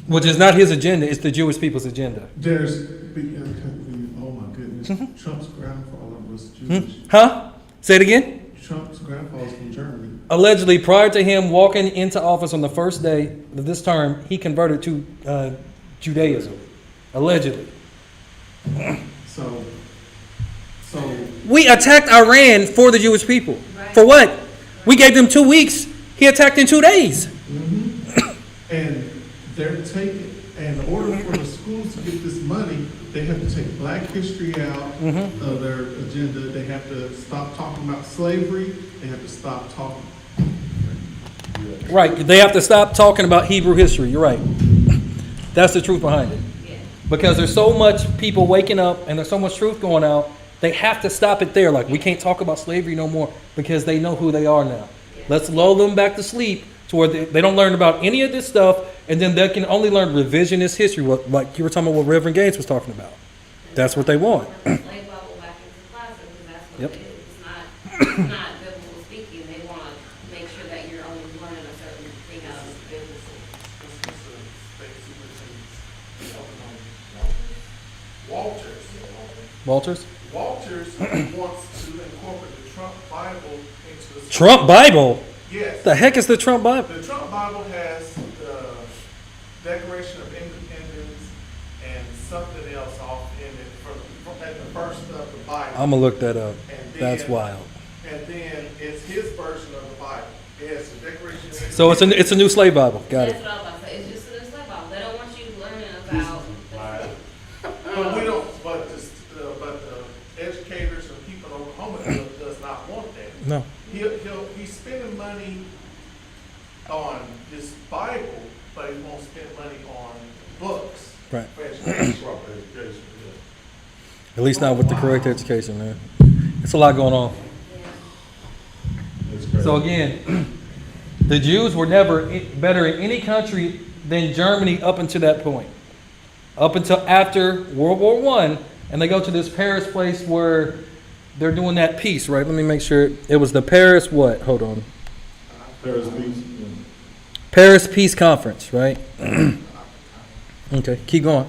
Which is not his agenda, it's the Jewish people's agenda. Oh my goodness, Trump's grandfather was Jewish. Huh? Say it again? Trump's grandfather's from Germany. Allegedly, prior to him walking into office on the first day of this term, he converted to Judaism. Allegedly. So We attacked Iran for the Jewish people. Right. For what? We gave them 2 weeks. He attacked in 2 days. and they're taking, and in order for the schools to get this money, they have to take Black history out of their agenda. They have to stop talking about slavery. They have to stop talking. Right. They have to stop talking about Hebrew history. You're right. That's the truth behind it. Yeah. Because there's so much people waking up and there's so much truth going out, they have to stop it there. Like, we can't talk about slavery no more because they know who they are now. Let's lull them back to sleep to where they don't learn about any of this stuff, and then they can only learn revisionist history, like you were talking about what Reverend Gates was talking about. That's what they want. Slave Bible back into classes, because that's what Yep. it is. It's not biblical speaking. They want to make sure that you're only learning a certain thing out of biblical. Walters Walters? wants to incorporate the Trump Bible into the Trump Bible? Yes. The heck is the Trump Bible? The Trump Bible has the Declaration of Independence and something else off in it from at the first of the Bible. I'm going to look that up. And then- That's wild. And then it's his version of the Bible. It has the Declaration of Independence. So it's a new slave Bible. Got That's it. what I was about to say. It's just a slave Bible. They don't want you learning about. But we don't, but the educators and people in Oklahoma does not want that. No. He's spending money on this Bible, but he won't spend money on books. Right. For education. At least not with the correct education, man. It's a lot going on. That's crazy. So again, The Jews were never better in any country than Germany up until that point. Up until after World War I, and they go to this Paris place where they're doing that peace, right? Let me make sure. It was the Paris what? Hold on. Paris Peace. Paris Peace Conference, right? Okay, keep going.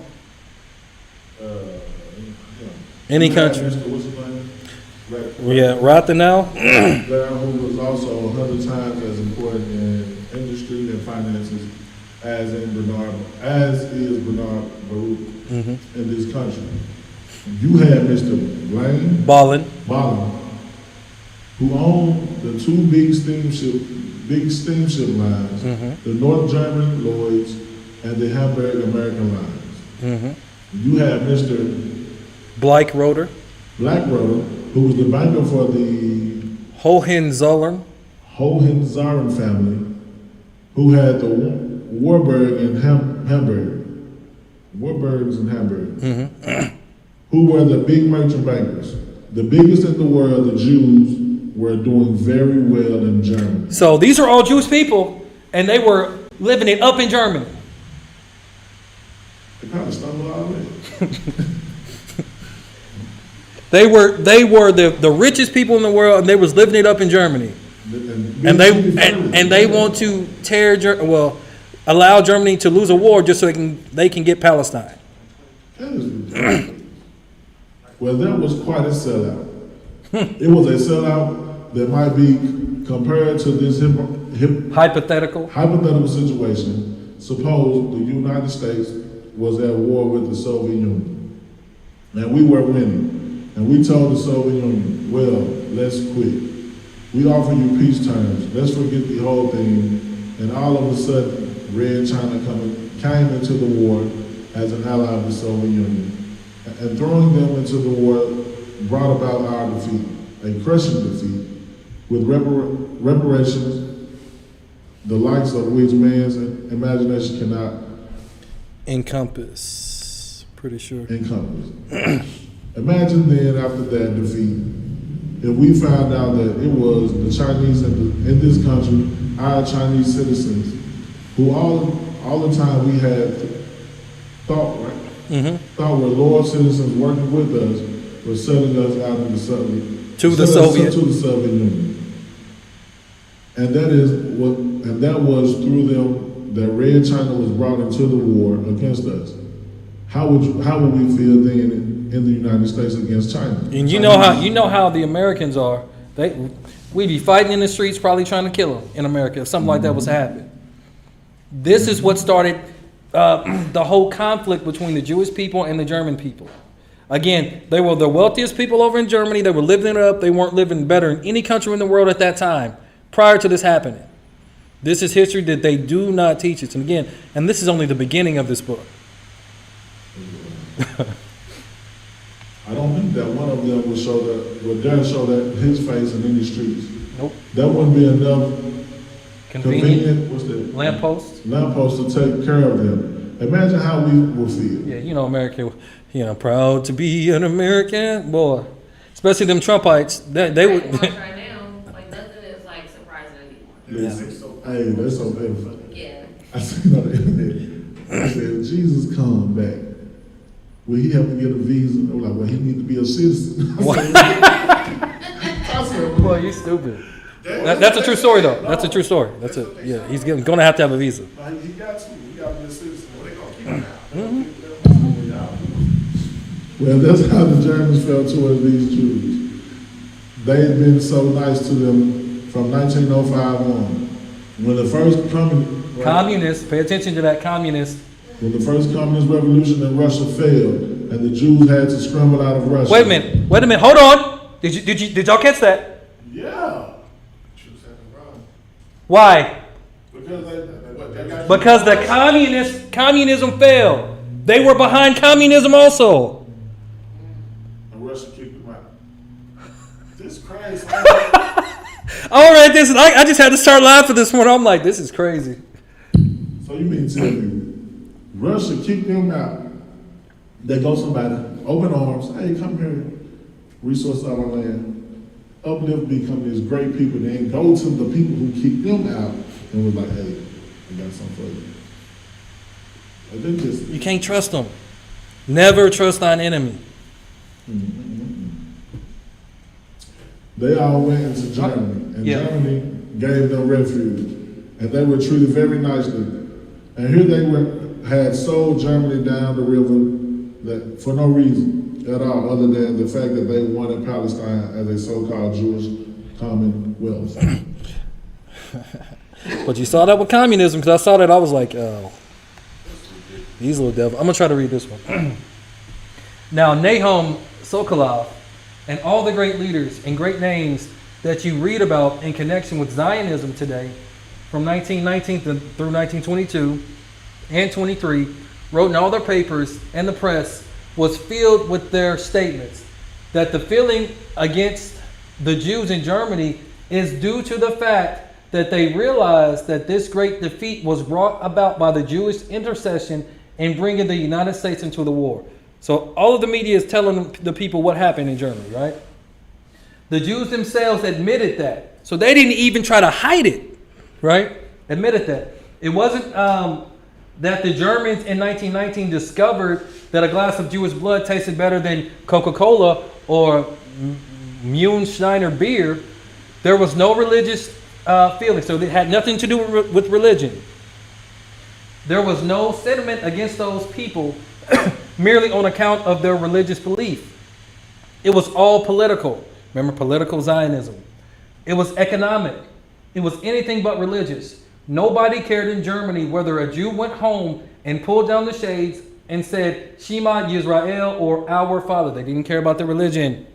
Any country. What's his name? Yeah, Rathenau. Who was also 100 times as important in industry and finances as is Bernard Baruch in this country. You had Mr. Blaine Ballin. who owned the two big steamship lines, the North German Lloyds and the Hamburg American lines. You had Mr. Blackroder, who was the banker for the Hohenzollern. Hohenzollern family, who had the Warburg in Hamburg. Warburgs in Hamburg. Who were the big merchant bankers. The biggest in the world, the Jews, were doing very well in Germany. So these are all Jewish people, and they were living it up in Germany. They kind of stumbled out of it. They were the richest people in the world, and they was living it up in Germany. And they want to allow Germany to lose a war just so they can get Palestine. That is ridiculous. Well, that was quite a sellout. It was a sellout that might be compared to this Hypothetical. situation. Suppose the United States was at war with the Soviet Union, and we were winning. And we told the Soviet Union, well, let's quit. We offer you peace terms. Let's forget the whole thing. And all of a sudden, Red China came into the war as an ally of the Soviet Union. And throwing them into the war brought about our defeat, a crushing defeat, with reparations, the likes of which man's imagination cannot encompass. Pretty sure. Imagine then, after that defeat, if we found out that it was the Chinese in this country, our Chinese citizens, who all the time we had thought were loyal citizens working with us, were selling us out to the Soviet Union. And that was through them that Red China was brought into the war against us. How would we feel then in the United States against China? And you know how the Americans are. We'd be fighting in the streets, probably trying to kill them in America if something like that was to happen. This is what started the whole conflict between the Jewish people and the German people. Again, they were the wealthiest people over in Germany. They were living it up. They weren't living better in any country in the world at that time, prior to this happening. This is history that they do not teach us. And this is only the beginning of this book. I don't think that one of them would dare show that his face in any streets. Nope. That wouldn't be enough Convenient. What's that? Lamppost. Lamppost to take care of them. Imagine how we will feel. Yeah, America. Proud to be an American boy. Especially them Trumpites. They would. Right now, like nothing is like surprising anymore. Yeah. Hey, that's so painful. Yeah. I seen on the internet. I said, Jesus come back. Will he have to get a visa? I'm like, well, he need to be a citizen. I said, Boy, you stupid. That's a true story, though. That's a true story. That's it. Yeah, he's going to have a visa. He got to. He got to be a citizen. Well, they gonna keep him out. Well, that's how the Germans felt towards these Jews. They had been so nice to them from 1905 on. When the first communists, pay attention to that, communist. When the first communist revolution in Russia failed, and the Jews had to scramble out of Russia. Wait a minute, hold on. Did y'all catch that? Yeah. Why? Because the communism failed. They were behind communism also. And Russia kicked them out. This crazy. All right, I just had to start laughing this morning. I'm like, this is crazy. So you mean to tell me Russia kicked them out? They go somebody, open arms, hey, come here, resource our land, uplift, become these great people, then go to the people who kicked them out and was like, hey, I got something for you. But they just, You can't trust them. Never trust thine enemy. they all went into Germany, and Yeah. Germany gave them refuge, and they were treated very nicely. And here they had sold Germany down the river that for no reason at all, other than the fact that they wanted Palestine as a so-called Jewish commonwealth. But you saw that with communism, because I saw that, I was like, oh, these little devils. I'm going to try to read this one. Now, Nahum Sokolov and all the great leaders and great names that you read about in connection with Zionism today, from 1919 through 1922 and 23, wrote in all their papers, and the press was filled with their statements that the feeling against the Jews in Germany is due to the fact that they realized that this great defeat was brought about by the Jewish intercession in bringing the United States into the war. So all of the media is telling the people what happened in Germany, right? The Jews themselves admitted that. So they didn't even try to hide it, right? Admitted that. It wasn't that the Germans in 1919 discovered that a glass of Jewish blood tasted better than Coca-Cola or Mühlsteiner beer. There was no religious feeling, so it had nothing to do with religion. There was no sentiment against those people merely on account of their religious belief. It was all political. Remember, political Zionism. It was economic. It was anything but religious. Nobody cared in Germany whether a Jew went home and pulled down the shades and said, Shema Yisrael, or Our Father. They didn't care about their religion.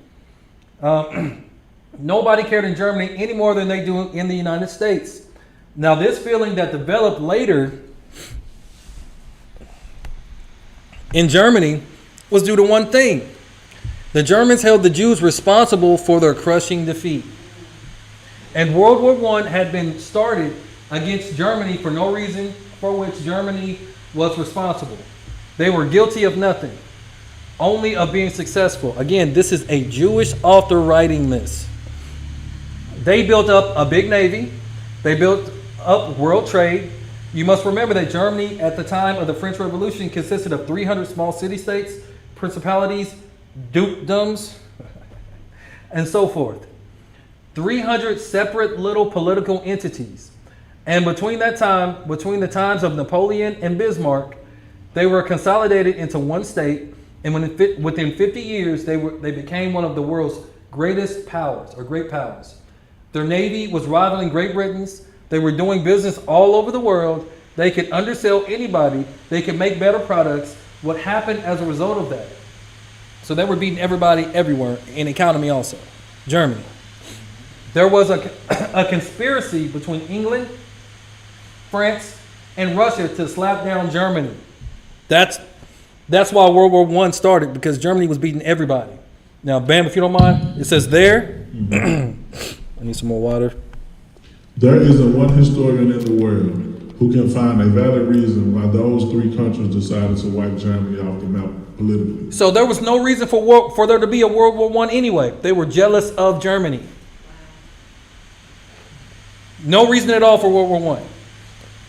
Nobody cared in Germany any more than they do in the United States. Now, this feeling that developed later in Germany was due to one thing. The Germans held the Jews responsible for their crushing defeat. And World War I had been started against Germany for no reason for which Germany was responsible. They were guilty of nothing, only of being successful. Again, this is a Jewish author writing this. They built up a big navy. They built up world trade. You must remember that Germany at the time of the French Revolution consisted of 300 small city-states, principalities, dukedoms, and so forth. 300 separate little political entities. And between that time, between the times of Napoleon and Bismarck, they were consolidated into one state, and within 50 years, they became one of the world's greatest powers, or great powers. Their navy was rivaling Great Britain's. They were doing business all over the world. They could undersell anybody. They could make better products. What happened as a result of that? So they were beating everybody everywhere, in economy also. Germany. There was a conspiracy between England, France, and Russia to slap down Germany. That's why World War I started, because Germany was beating everybody. Now, Bam, if you don't mind, it says there. I need some more water. There isn't one historian in the world who can find a valid reason why those three countries decided to wipe Germany off the map politically. So there was no reason for there to be a World War I anyway. They were jealous of Germany. No reason at all for World War I.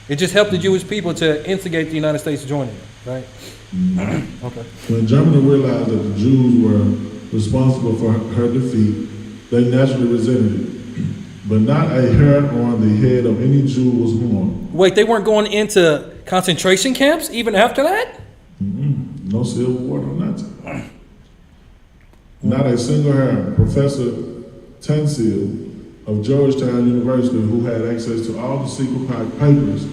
It just helped the Jewish people to instigate the United States joining it, right? Okay. When Germany realized that the Jews were responsible for her defeat, they naturally resented it. But not a hair on the head of any Jew was harmed. Wait, they weren't going into concentration camps even after that? No civil war, no nothing. Not a single hair. Professor Tansil of Georgetown University, who had access to all the secret papers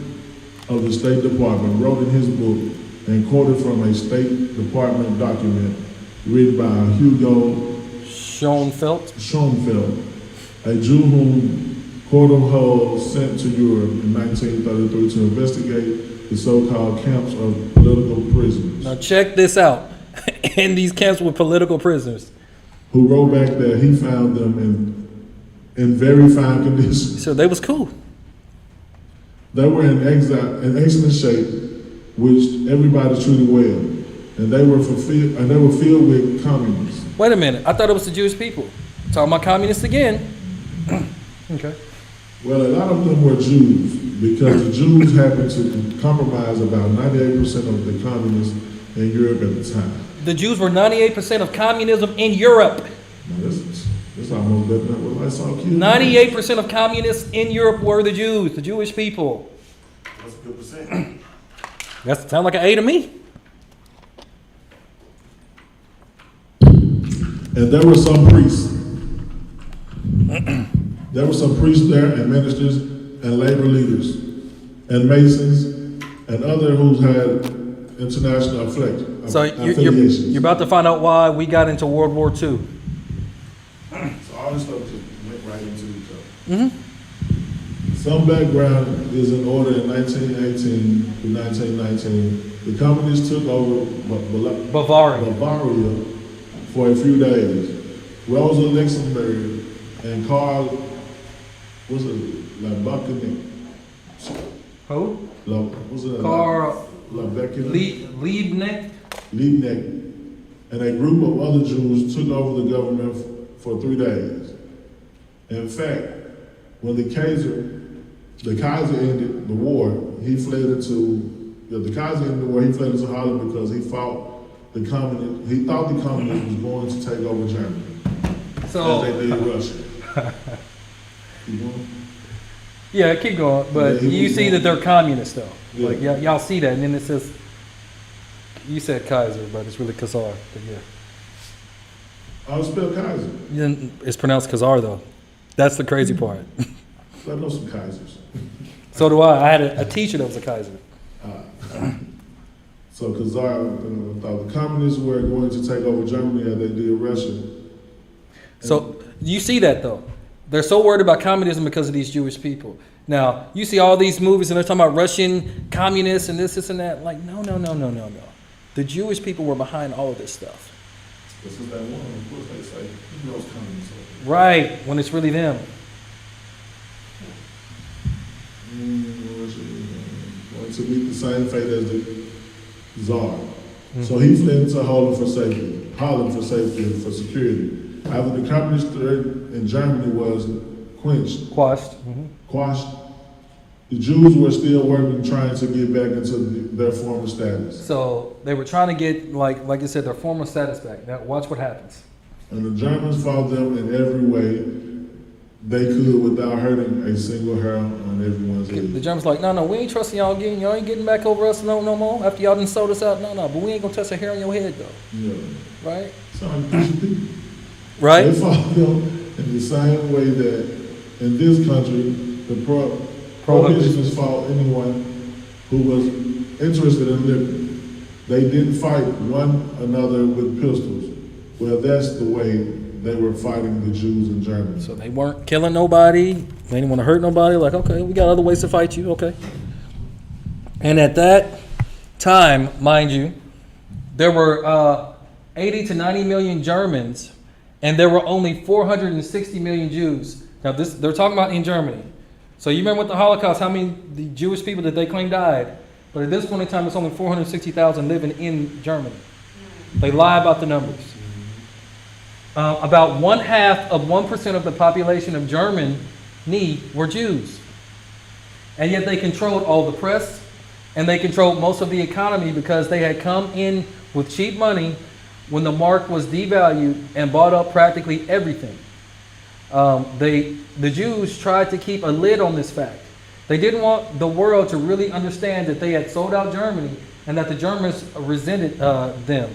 of the State Department, wrote in his book and quoted from a State Department document written by Hugo Schoenfeld, a Jew whom Gordon Hull sent to Europe in 1933 to investigate the so-called camps of political prisoners. Now check this out. In these camps with political prisoners. Who wrote back that he found them in very fine condition. So they was cool. They were in exile, in excellent shape, which everybody treated well, and they were filled with communists. Wait a minute. I thought it was the Jewish people. Talking about communists again. Okay. Well, a lot of them were Jews, because the Jews happened to compromise about 98% of the communists in Europe at the time. The Jews were 98% of communism in Europe. Now, this almost doesn't have what I saw kill. 98% of communists in Europe were the Jews, the Jewish people. That's a good percent. That sounds like an A to me. And there were some priests. There were some priests there and ministers and labor leaders and masons and other who had international So affiliations. you're about to find out why we got into World War II. So all this stuff just went right into each other. Mm-hmm. Some background is in order in 1918 to 1919. The communists took over Bavaria for a few days. Rosa Luxemburg and Karl, what's it, Labucanic? Who? What's it? Karl Labucanic? Liebknecht. And a group of other Jews took over the government for 3 days. In fact, when the Kaiser ended the war, he fled into Holland because he thought the communists was going to take over Germany. So as they did Russia. Keep going? yeah, keep going. But Yeah, you see that they're communists, though. Yeah. Like y'all see that, and then it says you said Kaiser, but it's really Khazar. But yeah, I'll spell Kaiser. it's pronounced Khazar though. That's the crazy part. I know some Kaisers. So do I. I had a teacher that was a Kaiser. So Khazar thought the communists were going to take over Germany as they did Russia. So you see that though. They're so worried about communism because of these Jewish people. Now, you see all these movies and they're talking about Russian communists and this and that. Like, no. The Jewish people were behind all of this stuff. This is that one, of course, they say, who knows communists? Right, when it's really them. Going to meet the same fate as the Tsar. So he fled to Holland for safety and for security. After the communist threat in Germany was Quashed. quashed, the Jews were still working, trying to get back into their former status. So they were trying to get, like I said, their former status back. Now watch what happens. And the Germans fought them in every way they could without hurting a single hair on everyone's The head. Germans like, no, we ain't trusting y'all again. Y'all ain't getting back over us no more. After y'all done sold us out, no. But we ain't gonna touch a hair on your head though. Yeah. Right? Sound like decent people. Right? They fought them in the same way that in this country, the prohibitionists fought anyone who was interested in liquor. They didn't fight one another with pistols. Well, that's the way they were fighting the Jews in Germany. So they weren't killing nobody. They didn't want to hurt nobody. Like, okay, we got other ways to fight you. Okay. And at that time, mind you, there were 80 to 90 million Germans, and there were only 460 million Jews. Now, they're talking about in Germany. So you remember with the Holocaust, how many the Jewish people that they claim died? But at this point in time, it's only 460,000 living in Germany. They lie about the numbers. About 1/2 of the population of Germany were Jews. And yet they controlled all the press, and they controlled most of the economy because they had come in with cheap money when the mark was devalued and bought up practically everything. The Jews tried to keep a lid on this fact. They didn't want the world to really understand that they had sold out Germany and that the Germans resented that.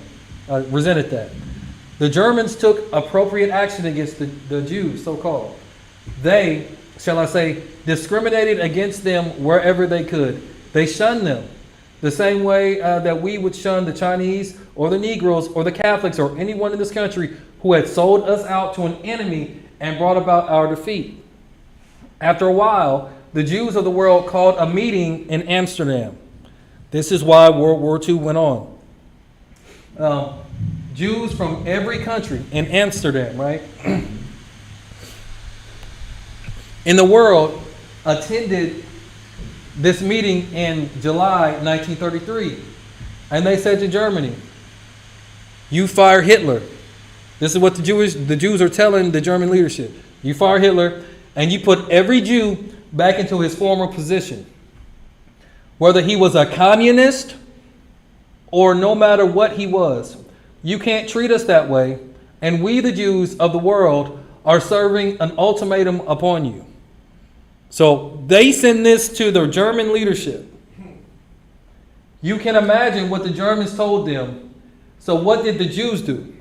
The Germans took appropriate action against the Jews, so-called. They, shall I say, discriminated against them wherever they could. They shunned them the same way that we would shun the Chinese or the Negroes or the Catholics or anyone in this country who had sold us out to an enemy and brought about our defeat. After a while, the Jews of the world called a meeting in Amsterdam. This is why World War II went on. Jews from every country in Amsterdam, right, in the world attended this meeting in July 1933. And they said to Germany, you fire Hitler. This is what the Jews are telling the German leadership. You fire Hitler and you put every Jew back into his former position. whether he was a communist or no matter what he was. You can't treat us that way. And we, the Jews of the world, are serving an ultimatum upon you. So they send this to the German leadership. You can imagine what the Germans told them. So what did the Jews do?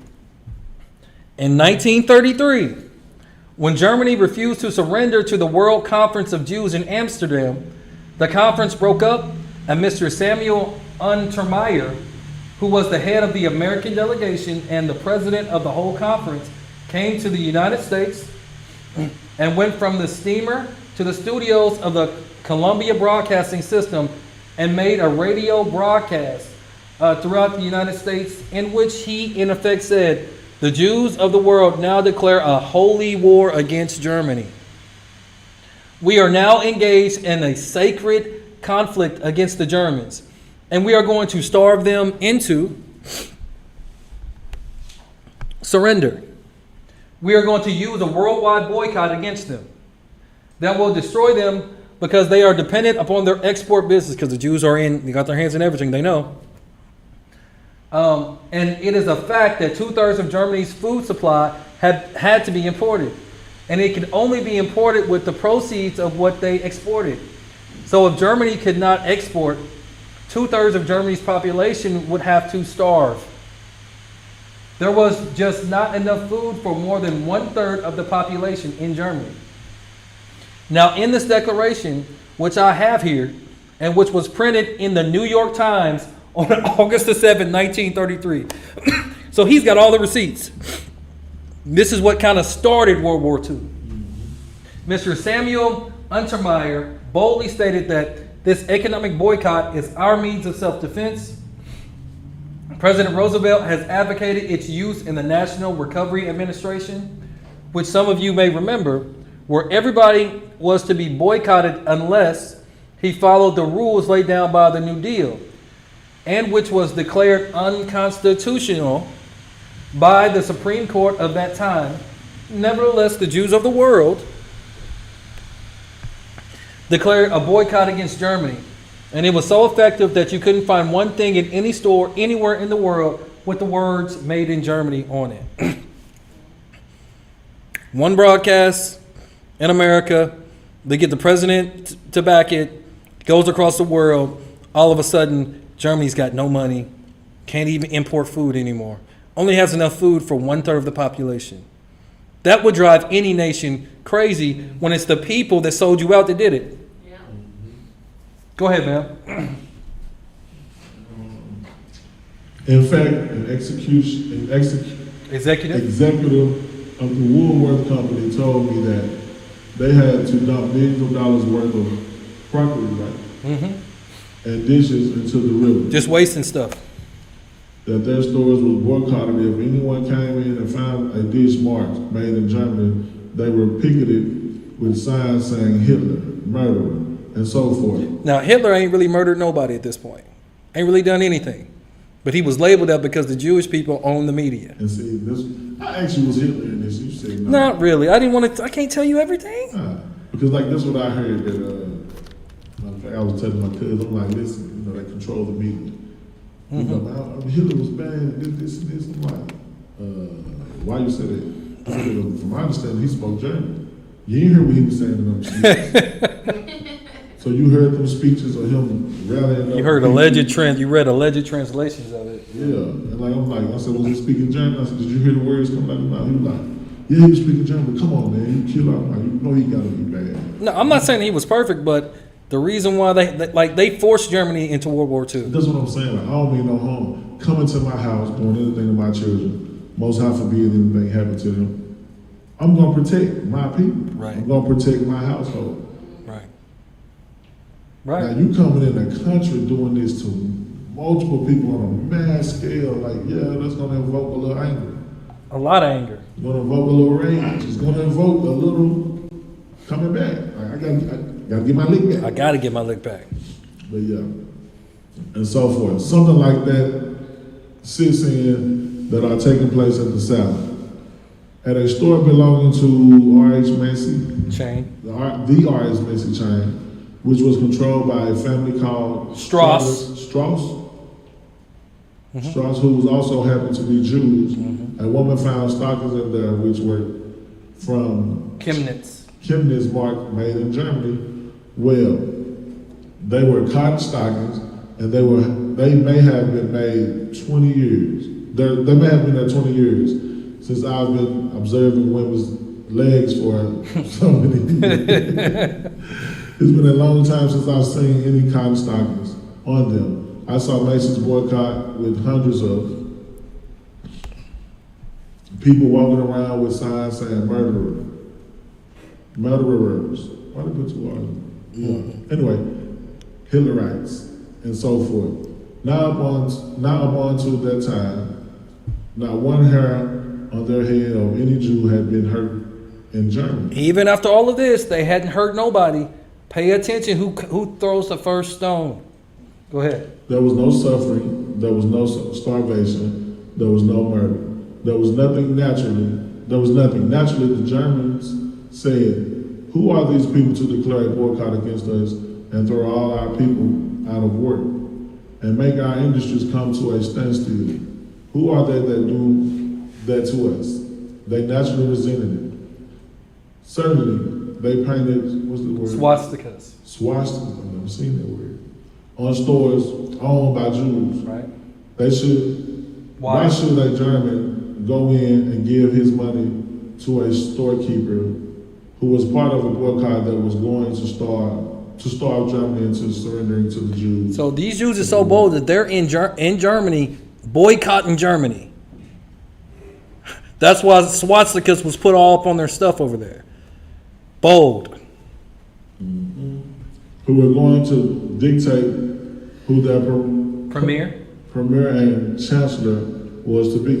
In 1933, when Germany refused to surrender to the World Conference of Jews in Amsterdam, the conference broke up and Mr. Samuel Untermeyer, who was the head of the American delegation and the president of the whole conference, came to the United States and went from the steamer to the studios of the Columbia Broadcasting System and made a radio broadcast throughout the United States in which he, in effect, said, the Jews of the world now declare a holy war against Germany. We are now engaged in a sacred conflict against the Germans, and we are going to starve them into surrender. We are going to use a worldwide boycott against them that will destroy them because they are dependent upon their export business, because the Jews are they got their hands in everything, they know. And it is a fact that 2/3 of Germany's food supply had to be imported. And it could only be imported with the proceeds of what they exported. So if Germany could not export, 2/3 of Germany's population would have to starve. There was just not enough food for more than 1/3 of the population in Germany. Now, in this declaration, which I have here, and which was printed in the New York Times on August the 7th, 1933. So he's got all the receipts. This is what kind of started World War II. Mr. Samuel Untermeyer boldly stated that this economic boycott is our means of self-defense. President Roosevelt has advocated its use in the National Recovery Administration, which some of you may remember, where everybody was to be boycotted unless he followed the rules laid down by the New Deal, and which was declared unconstitutional by the Supreme Court of that time. Nevertheless, the Jews of the world declared a boycott against Germany. And it was so effective that you couldn't find one thing in any store anywhere in the world with the words "Made in Germany" on it. One broadcast in America, they get the president to back it, goes across the world. All of a sudden, Germany's got no money, can't even import food anymore. Only has enough food for 1/3 of the population. That would drive any nation crazy when it's the people that sold you out that did it. Yeah. Go ahead, man. In fact, an executive of the Woolworth Company told me that they had to dump millions of dollars worth of crockery and dishes into the river. Just wasting stuff. That their stores was boycotted. If anyone came in and found a dish marked "Made in Germany," they were picketed with signs saying "Hitler, murderer," and so forth. Now, Hitler ain't really murdered nobody at this point. Ain't really done anything. But he was labeled that because the Jewish people own the media. And see, this, I actually was Hitler in this. You said no. Not really. I didn't want to. I can't tell you everything. Because like this, what I heard that I was telling my cousin, I'm like, listen, they control the media. Hitler was bad, this and this. I'm like, why you say that? I said, from my understanding, he spoke German. You didn't hear what he was saying to them speeches. So you heard them speeches of him rallying up. You heard you read alleged translations of it. Yeah, and I said, was he speaking German? I said, did you hear the words coming out of his mouth? He was like, yeah, he was speaking German, but come on, man, you kill out. Like, you know he gotta be bad. No, I'm not saying he was perfect, but the reason why they forced Germany into World War II. That's what I'm saying. Like, I don't mean no harm. Coming to my house, doing anything to my children, most high forbid anything happen to them. I'm gonna protect my people. Right. I'm gonna protect my household. Right. Now you coming in a country doing this to multiple people on a mass scale, like, yeah, that's gonna invoke a little anger. A lot of anger. It's gonna invoke a little rage. It's gonna invoke a little coming back. Like, I gotta get my lick back. I gotta get my lick back. But yeah, and so forth. Something like that sits in that are taking place at the South. At a store belonging to R.H. Macy, Chain. the R.H. Macy chain, which was controlled by a family called Strauss. Strauss, who was also happened to be Jews. A woman found stockings in there which were from Chemnitz mark made in Germany. Well, they were cotton stockings, and they may have been made 20 years. They may have been there 20 years since I've been observing women's legs for so many years. It's been a long time since I've seen any cotton stockings on them. I saw Mason's boycott with hundreds of people walking around with signs saying murderer. Murderers. Why did they put two R's? Yeah. Anyway, Hitlerites and so forth. Now upon to that time, not one hair on their head of any Jew had been hurt in Germany. Even after all of this, they hadn't hurt nobody. Pay attention who throws the first stone. Go ahead. There was no suffering, there was no starvation, there was no murder. There was nothing naturally. Naturally, the Germans said, who are these people to declare a boycott against us and throw all our people out of work and make our industries come to a standstill? Who are they that do that to us? They naturally resented it. Certainly, they painted, what's the word? Swastikas. Swastikas, I've never seen that word. On stores owned by Jews. Right. Why should a German go in and give his money to a storekeeper who was part of a boycott that was going to starve Germany into surrendering to the Jews? So these Jews are so bold that they're in Germany, boycotting Germany. That's why swastikas was put all up on their stuff over there. Bold. Mm-hmm. Who were going to dictate who their premier and chancellor was to be.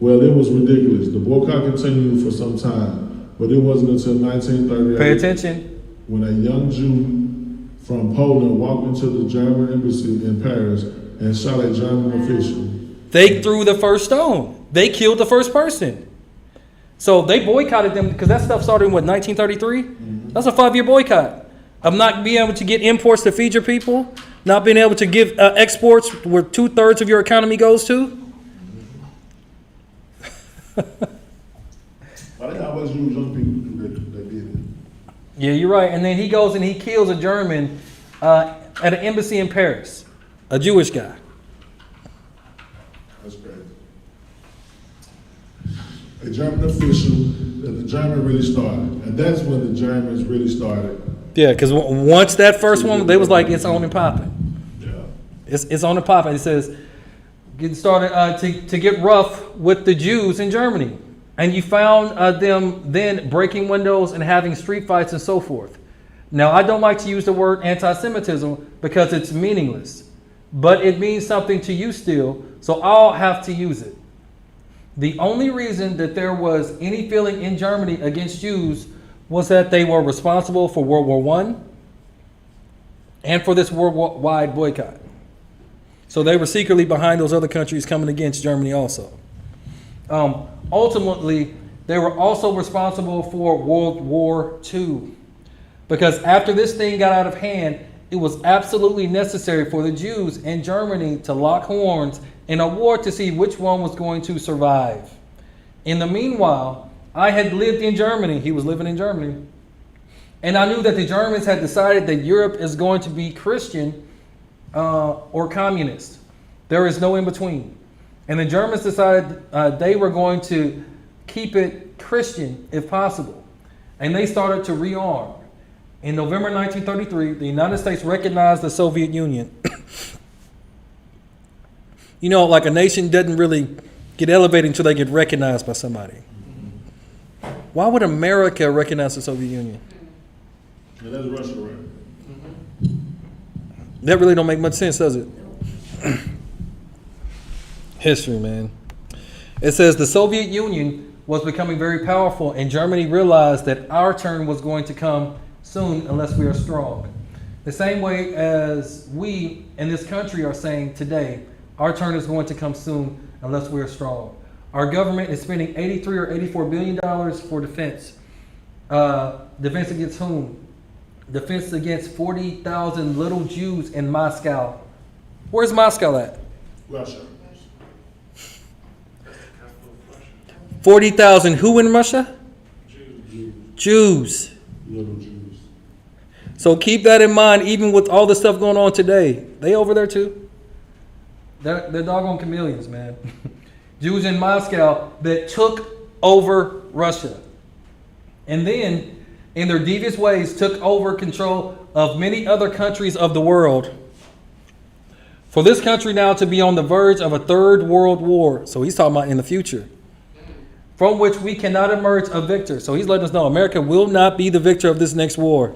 Well, it was ridiculous. The boycott continued for some time, but it wasn't until 1938. Pay attention. When a young Jew from Poland walked into the German embassy in Paris and shot a German official. They threw the first stone. They killed the first person. So they boycotted them because that stuff started in what, 1933? Mm-hmm. That's a 5-year boycott of not being able to get imports to feed your people, not being able to give exports where 2/3 of your economy goes to. I think I was young people that did it. Yeah, you're right. And then he goes and he kills a German at an embassy in Paris, a Jewish guy. That's crazy. A German official that the German really started, and that's when the Germans really started. Yeah, because once that first one, they was like, it's on and popping. Yeah, it's on and popping. It says, getting started to get rough with the Jews in Germany. And you found them then breaking windows and having street fights and so forth. Now, I don't like to use the word anti-Semitism because it's meaningless, but it means something to you still, so I'll have to use it. The only reason that there was any feeling in Germany against Jews was that they were responsible for World War I and for this worldwide boycott. So they were secretly behind those other countries coming against Germany also. Ultimately, they were also responsible for World War II. Because after this thing got out of hand, it was absolutely necessary for the Jews in Germany to lock horns in a war to see which one was going to survive. In the meanwhile, I had lived in Germany. He was living in Germany. And I knew that the Germans had decided that Europe is going to be Christian or communist. There is no in between. And the Germans decided they were going to keep it Christian if possible. And they started to rearm. In November 1933, the United States recognized the Soviet Union. You know, like a nation doesn't really get elevated until they get recognized by somebody. Why would America recognize the Soviet Union? Yeah, that's Russia, right? That really don't make much sense, does it? History, man. It says the Soviet Union was becoming very powerful, and Germany realized that our turn was going to come soon unless we are strong. The same way as we in this country are saying today, our turn is going to come soon unless we are strong. Our government is spending $83 or $84 billion for defense. Defense against whom? defense against 40,000 little Jews in Moscow. Where's Moscow at? Russia. 40,000 who in Russia? Jews. Little Jews. So keep that in mind, even with all the stuff going on today. They over there too. They're doggone chameleons, man. Jews in Moscow that took over Russia. And then, in their devious ways, took over control of many other countries of the world. For this country now to be on the verge of a third world war. So he's talking about in the future. From which we cannot emerge a victor. So he's letting us know America will not be the victor of this next war.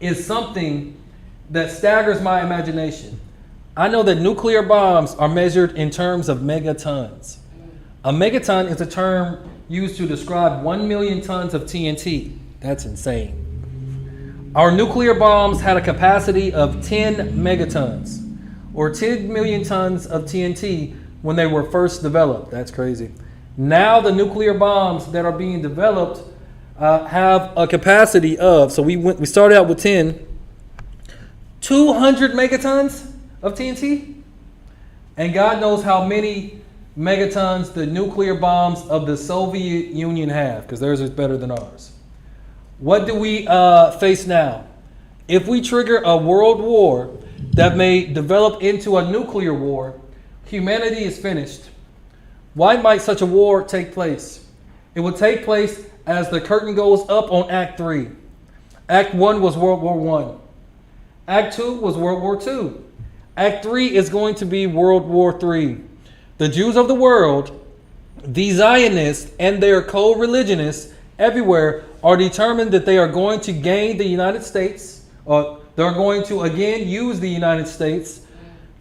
Is something that staggers my imagination. I know that nuclear bombs are measured in terms of megatons. A megaton is a term used to describe 1 million tons of TNT. That's insane. Our nuclear bombs had a capacity of 10 megatons, or 10 million tons of TNT when they were first developed. That's crazy. Now the nuclear bombs that are being developed have a capacity of, so we started out with 10, 200 megatons of TNT, and God knows how many megatons the nuclear bombs of the Soviet Union have, because theirs is better than ours. What do we face now? If we trigger a world war that may develop into a nuclear war, humanity is finished. Why might such a war take place? It will take place as the curtain goes up on Act 3. Act 1 was World War I. Act 2 was World War II. Act 3 is going to be World War III. The Jews of the world, the Zionists, and their co-religionists everywhere are determined that they are going to gain the United States, or they're going to again use the United States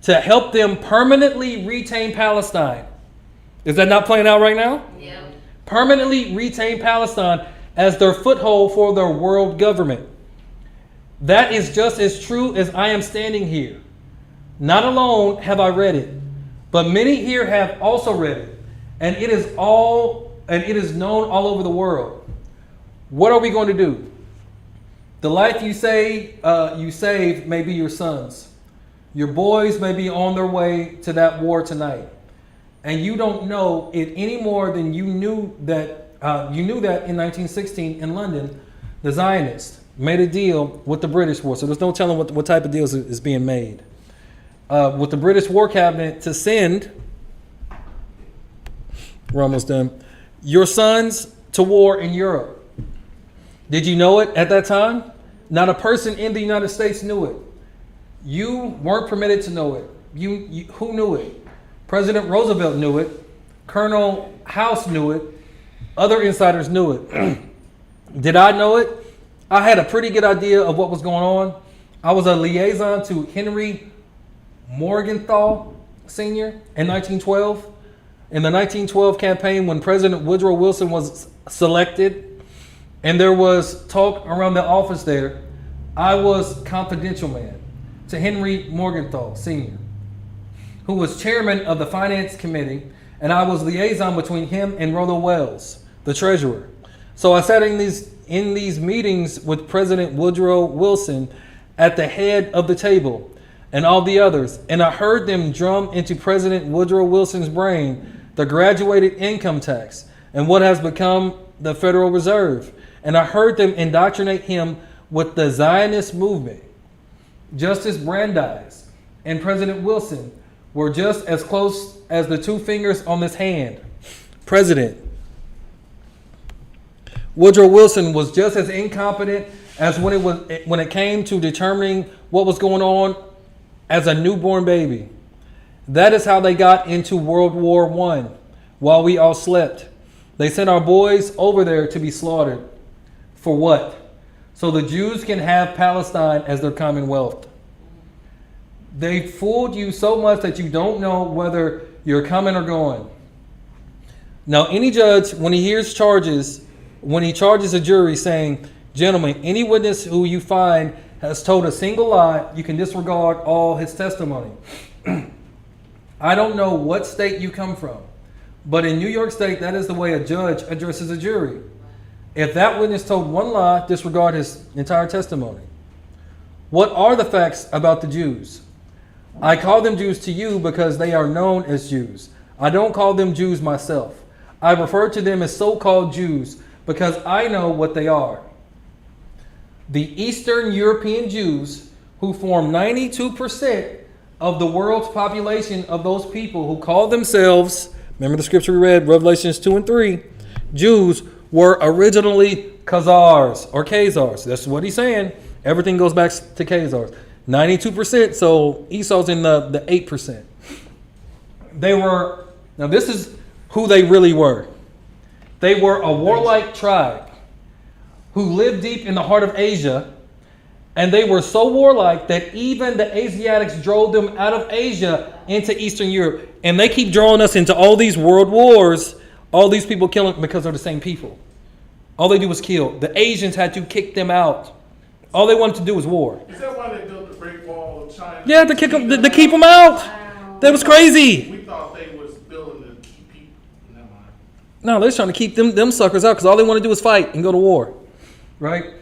to help them permanently retain Palestine. Is that not playing out right now? Yeah. Permanently retain Palestine as their foothold for their world government. That is just as true as I am standing here. Not alone have I read it, but many here have also read it, and it is known all over the world. What are we going to do? The life you save may be your sons. Your boys may be on their way to that war tonight, and you don't know it any more than you knew that. You knew that in 1916 in London, the Zionists made a deal with the British war. So there's no telling what type of deals is being made with the British War Cabinet to send. We're almost done. Your sons to war in Europe. Did you know it at that time? Not a person in the United States knew it. You weren't permitted to know it. Who knew it? President Roosevelt knew it. Colonel House knew it. Other insiders knew it. Did I know it? I had a pretty good idea of what was going on. I was a liaison to Henry Morgenthau Sr. in 1912. In the 1912 campaign, when President Woodrow Wilson was selected, and there was talk around the office there, I was confidential man to Henry Morgenthau Sr., who was chairman of the Finance Committee, and I was liaison between him and Rollo Wells, the treasurer. So I sat in these meetings with President Woodrow Wilson at the head of the table and all the others, and I heard them drum into President Woodrow Wilson's brain the graduated income tax and what has become the Federal Reserve. And I heard them indoctrinate him with the Zionist movement. Justice Brandeis and President Wilson were just as close as the two fingers on this hand. President Woodrow Wilson was just as incompetent as when it came to determining what was going on as a newborn baby. That is how they got into World War I while we all slept. They sent our boys over there to be slaughtered. For what? So the Jews can have Palestine as their commonwealth. They fooled you so much that you don't know whether you're coming or going. Now, any judge, when he charges a jury saying, gentlemen, any witness who you find has told a single lie, you can disregard all his testimony. I don't know what state you come from, but in New York State, that is the way a judge addresses a jury. If that witness told one lie, disregard his entire testimony. What are the facts about the Jews? I call them Jews to you because they are known as Jews. I don't call them Jews myself. I refer to them as so-called Jews because I know what they are. The Eastern European Jews, who form 92% of the world's population of those people who call themselves, remember the scripture we read, Revelations 2 and 3, Jews were originally Khazars or Khazars. That's what he's saying. Everything goes back to Khazars. 92%, so Esau's in the 8%. They were, now this is who they really were. They were a warlike tribe who lived deep in the heart of Asia, and they were so warlike that even the Asiatics drove them out of Asia into Eastern Europe. And they keep drawing us into all these world wars, all these people killing because they're the same people. All they do is kill. The Asians had to kick them out. All they wanted to do was war. Is that why they built the Great Wall of China? Yeah, to kick them, to keep them out. Wow. That was crazy. We thought they was building to keep people. Never mind. No, they're trying to keep them suckers out because all they want to do is fight and go to war, right?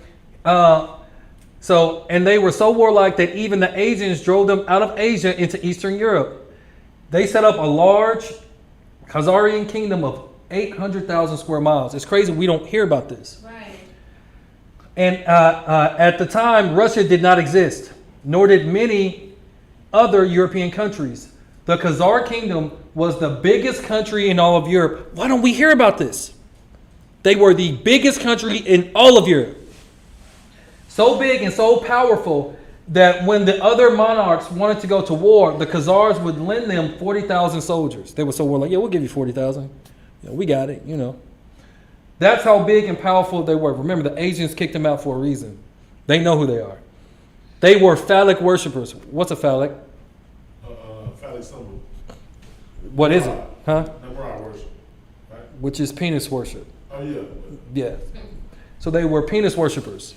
And they were so warlike that even the Asians drove them out of Asia into Eastern Europe. They set up a large Khazarian kingdom of 800,000 square miles. It's crazy we don't hear about this. Right. And at the time, Russia did not exist, nor did many other European countries. The Khazar kingdom was the biggest country in all of Europe. Why don't we hear about this? They were the biggest country in all of Europe. So big and so powerful that when the other monarchs wanted to go to war, the Khazars would lend them 40,000 soldiers. They were so warlike, yeah, we'll give you 40,000. Yeah, we got it, you know. That's how big and powerful they were. Remember, the Asians kicked them out for a reason. They know who they are. They were phallic worshipers. What's a phallic? Phallic symbol. What is it? Huh? That's where I worship. Right? Which is penis worship. Oh, yeah. Yeah. So they were penis worshipers,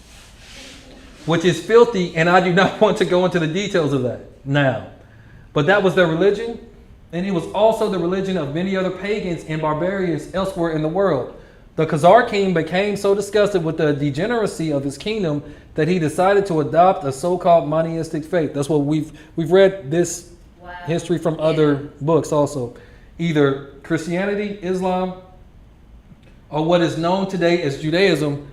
which is filthy, and I do not want to go into the details of that now. But that was their religion, and it was also the religion of many other pagans and barbarians elsewhere in the world. The Khazar king became so disgusted with the degeneracy of his kingdom that he decided to adopt a so-called monotheistic faith. That's what we've read this history from other books also. Either Christianity, Islam, or what is known today as Judaism,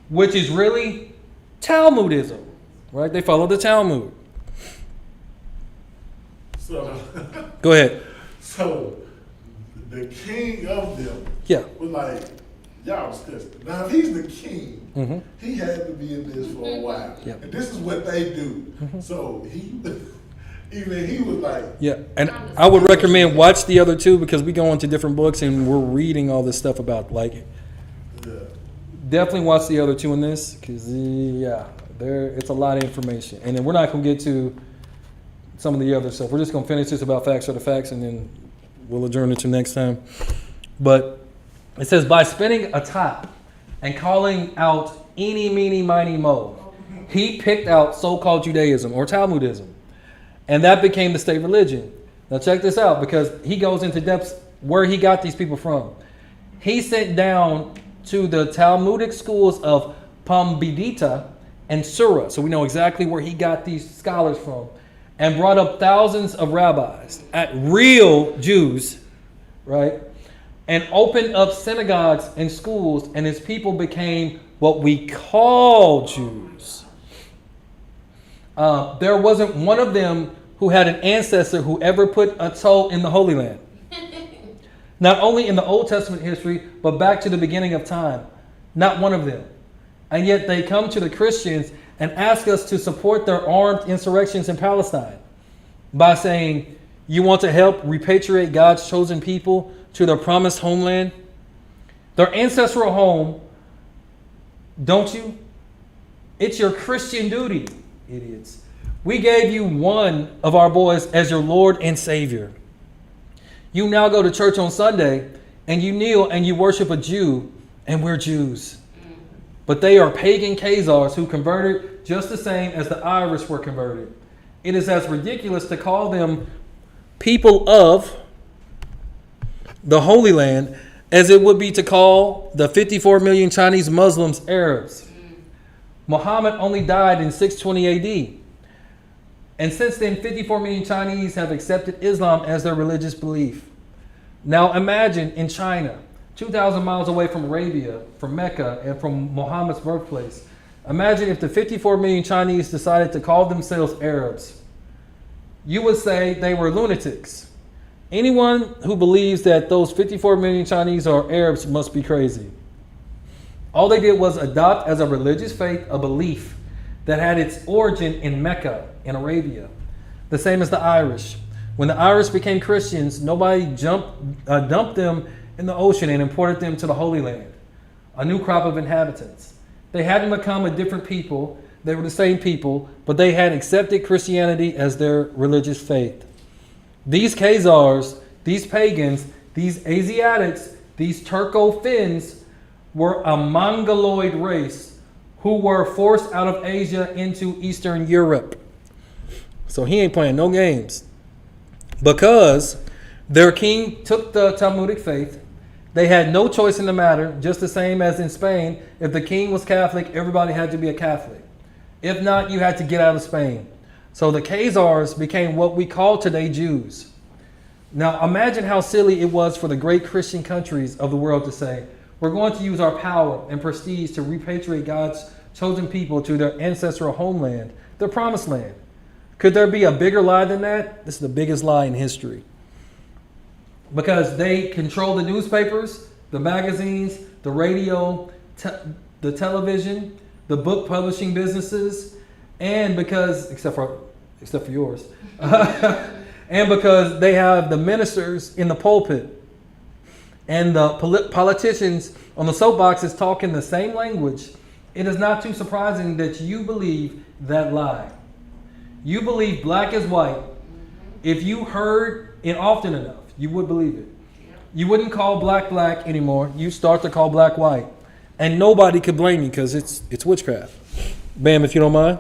which is really Talmudism, right? They follow the Talmud. So, Go ahead. so the king of them Yeah. was like, y'all disgusting. Now, if he's the king, he had to be in this for a while. Yeah. And this is what they do. So he was like, Yeah, and I would recommend watch the other two because we go into different books and we're reading all this stuff about like it. yeah. Definitely watch the other two in this because it's a lot of information, and then we're not gonna get to some of the other stuff. We're just gonna finish this about facts are the facts, and then we'll adjourn it to next time. But it says by spinning a top and calling out eeny, meeny, miny, mo, he picked out so-called Judaism or Talmudism. And that became the state religion. Now check this out because he goes into depths where he got these people from. He sent down to the Talmudic schools of Pambedita and Sura. So we know exactly where he got these scholars from. And brought up thousands of rabbis, real Jews, right? And opened up synagogues and schools, and his people became what we call Jews. There wasn't one of them who had an ancestor who ever put a toe in the Holy Land. Not only in the Old Testament history, but back to the beginning of time. Not one of them. And yet they come to the Christians and ask us to support their armed insurrections in Palestine by saying, you want to help repatriate God's chosen people to their promised homeland? Their ancestral home, don't you? It's your Christian duty, idiots. We gave you one of our boys as your Lord and Savior. You now go to church on Sunday and you kneel and you worship a Jew, and we're Jews. But they are pagan Khazars who converted just the same as the Irish were converted. It is as ridiculous to call them people of the Holy Land as it would be to call the 54 million Chinese Muslims Arabs. Muhammad only died in 620 AD. And since then, 54 million Chinese have accepted Islam as their religious belief. Now imagine in China, 2,000 miles away from Arabia, from Mecca, and from Muhammad's birthplace. Imagine if the 54 million Chinese decided to call themselves Arabs. You would say they were lunatics. Anyone who believes that those 54 million Chinese are Arabs must be crazy. All they did was adopt as a religious faith a belief that had its origin in Mecca, in Arabia. The same as the Irish. When the Irish became Christians, nobody dumped them in the ocean and imported them to the Holy Land, a new crop of inhabitants. They hadn't become a different people. They were the same people, but they had accepted Christianity as their religious faith. These Khazars, these pagans, these Asiatics, these Turco-Finns were a Mongoloid race who were forced out of Asia into Eastern Europe. So he ain't playing no games. Because their king took the Talmudic faith, they had no choice in the matter, just the same as in Spain. If the king was Catholic, everybody had to be a Catholic. If not, you had to get out of Spain. So the Khazars became what we call today Jews. Now imagine how silly it was for the great Christian countries of the world to say, we're going to use our power and prestige to repatriate God's chosen people to their ancestral homeland, their promised land. Could there be a bigger lie than that? This is the biggest lie in history. Because they control the newspapers, the magazines, the radio, the television, the book publishing businesses, and because, except for yours, and because they have the ministers in the pulpit and the politicians on the soapboxes talking the same language, it is not too surprising that you believe that lie. You believe black is white. If you heard it often enough, you would believe it. You wouldn't call black black anymore. You start to call black white. And nobody could blame you because it's witchcraft. Bam, if you don't mind.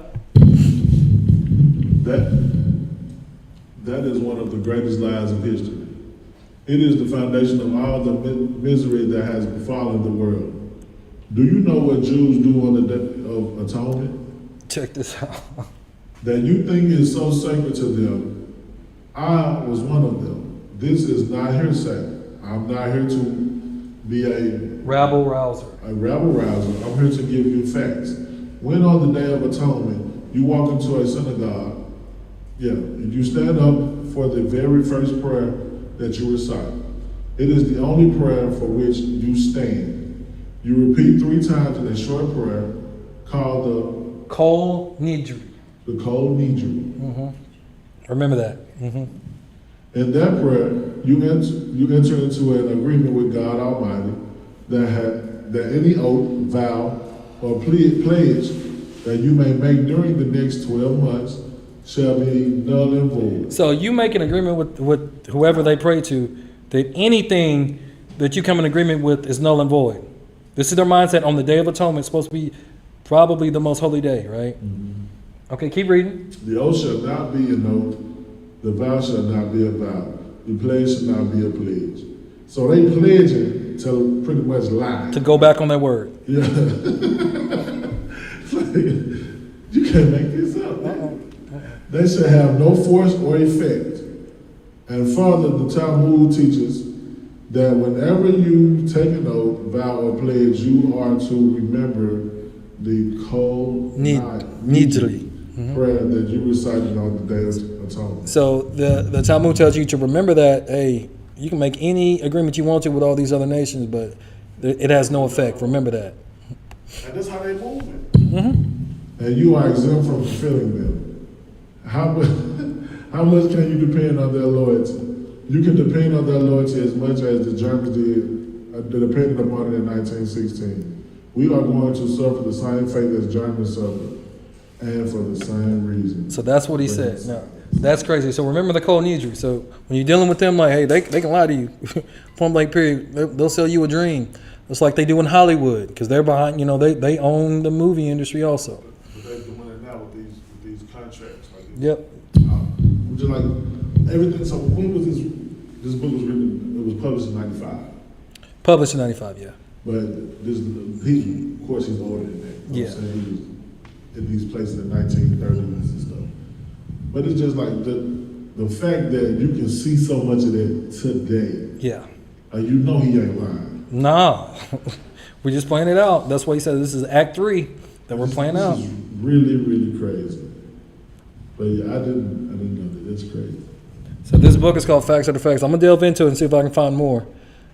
That is one of the greatest lies of history. It is the foundation of all the misery that has befallen the world. Do you know what Jews do on the Day of Atonement? Check this out. That you think is so sacred to them. I was one of them. This is not hearsay. I'm not here to be a rabble-rouser. I'm here to give you facts. When on the Day of Atonement, you walk into a synagogue, and you stand up for the very first prayer that you recite. It is the only prayer for which you stand. You repeat 3 times in a short prayer called the Kol Nidri. The Kol Nidri. Mm-hmm. Remember that. Mm-hmm. In that prayer, you enter into an agreement with God Almighty that any oath, vow, or pledge that you may make during the next 12 months shall be null and void. So you make an agreement with whoever they pray to that anything that you come in agreement with is null and void. This is their mindset on the Day of Atonement. It's supposed to be probably the most holy day, right? Mm-hmm. Okay, keep reading. The oath shall not be an oath. The vow shall not be a vow. The pledge shall not be a pledge. So they pledging to pretty much lie. To go back on their word. Yeah. You can't make this up. They shall have no force or effect. And further, the Talmud teaches that whenever you take an oath, vow, or pledge, you are to remember the Kol Nidri prayer that you recited on the Day of Atonement. So the Talmud tells you to remember that, hey, you can make any agreement you want to with all these other nations, but it has no effect. Remember that. And that's how they move it. Mm-hmm. And you are exempt from fulfilling them. How much can you depend on their loyalty? You can depend on their loyalty as much as the Germans depended upon it in 1916. We are going to suffer the same fate as Germans suffered, and for the same reason. So that's what he said. Now, that's crazy. So remember the Kol Nidri. So when you're dealing with them, like, hey, they can lie to you. Point blank period. They'll sell you a dream. It's like they do in Hollywood because they're behind. They own the movie industry also. But they're doing it now with these contracts. Yep. Just like everything. So when was this book was written? It was published in 95. Published in 95, yeah. But this, of course, he's older than that. You know Yeah. what I'm saying? He was in these places in the 1930s and stuff. But it's just like the fact that you can see so much of that today, Yeah. you know he ain't lying. No. We're just playing it out. That's why he said this is Act 3 that we're playing out. This is really, really crazy. But yeah, I didn't know that. It's crazy. So this book is called Facts Are the Facts. I'm going to delve into it and see if I can find more.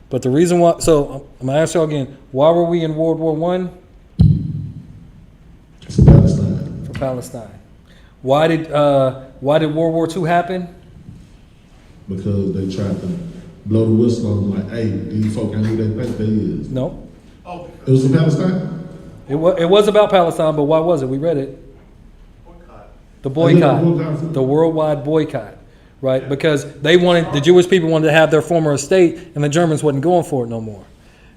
But the reason why, so I'm going to ask y'all again, why were we in World War I? It's Palestine. For Palestine. Why did World War II happen? Because they tried to blow the whistle on them like, hey, these folk ain't who they think they is. No. Oh, It was in Palestine? It was about Palestine, but why was it? We read it. The boycott. The worldwide boycott. Right? Because the Jewish people wanted to have their former estate, and the Germans wasn't going for it no more.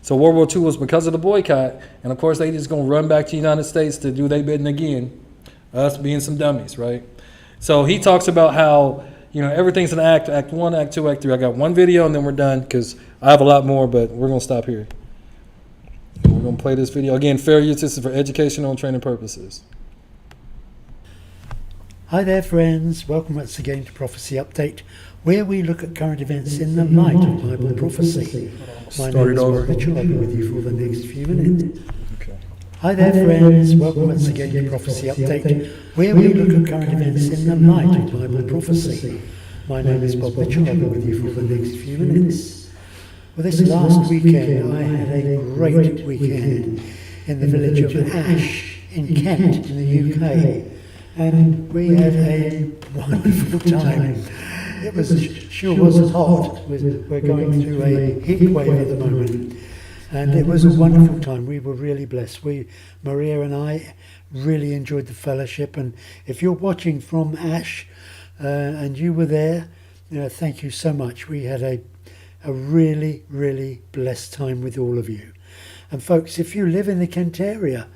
So World War II was because of the boycott, and of course they just going to run back to the United States to do their bidding again. Us being some dummies, right? So he talks about how, everything's an act 1, act 2, act 3. I got one video and then we're done because I have a lot more, but we're going to stop here. And we're going to play this video. Again, fair use, this is for educational and training purposes. Hi there friends, welcome once again to Prophecy Update, where we look at current events in the light of Bible prophecy. My name is Bob Mitchell, I'll be with you for the next few minutes. Okay. Hi there friends, welcome once again to Prophecy Update, where we look at current events in the light of Bible prophecy. My name is Bob Mitchell, I'll be with you for the next few minutes. Well, this last weekend I had a great weekend in the village of Ash in Kent in the UK. And we had a wonderful time. It sure was hot. We're going through a heat wave at the moment. And it was a wonderful time. We were really blessed. Maria and I really enjoyed the fellowship. And if you're watching from Ash and you were there, thank you so much. We had a really, really blessed time with all of you. And folks, if you live in the Kent area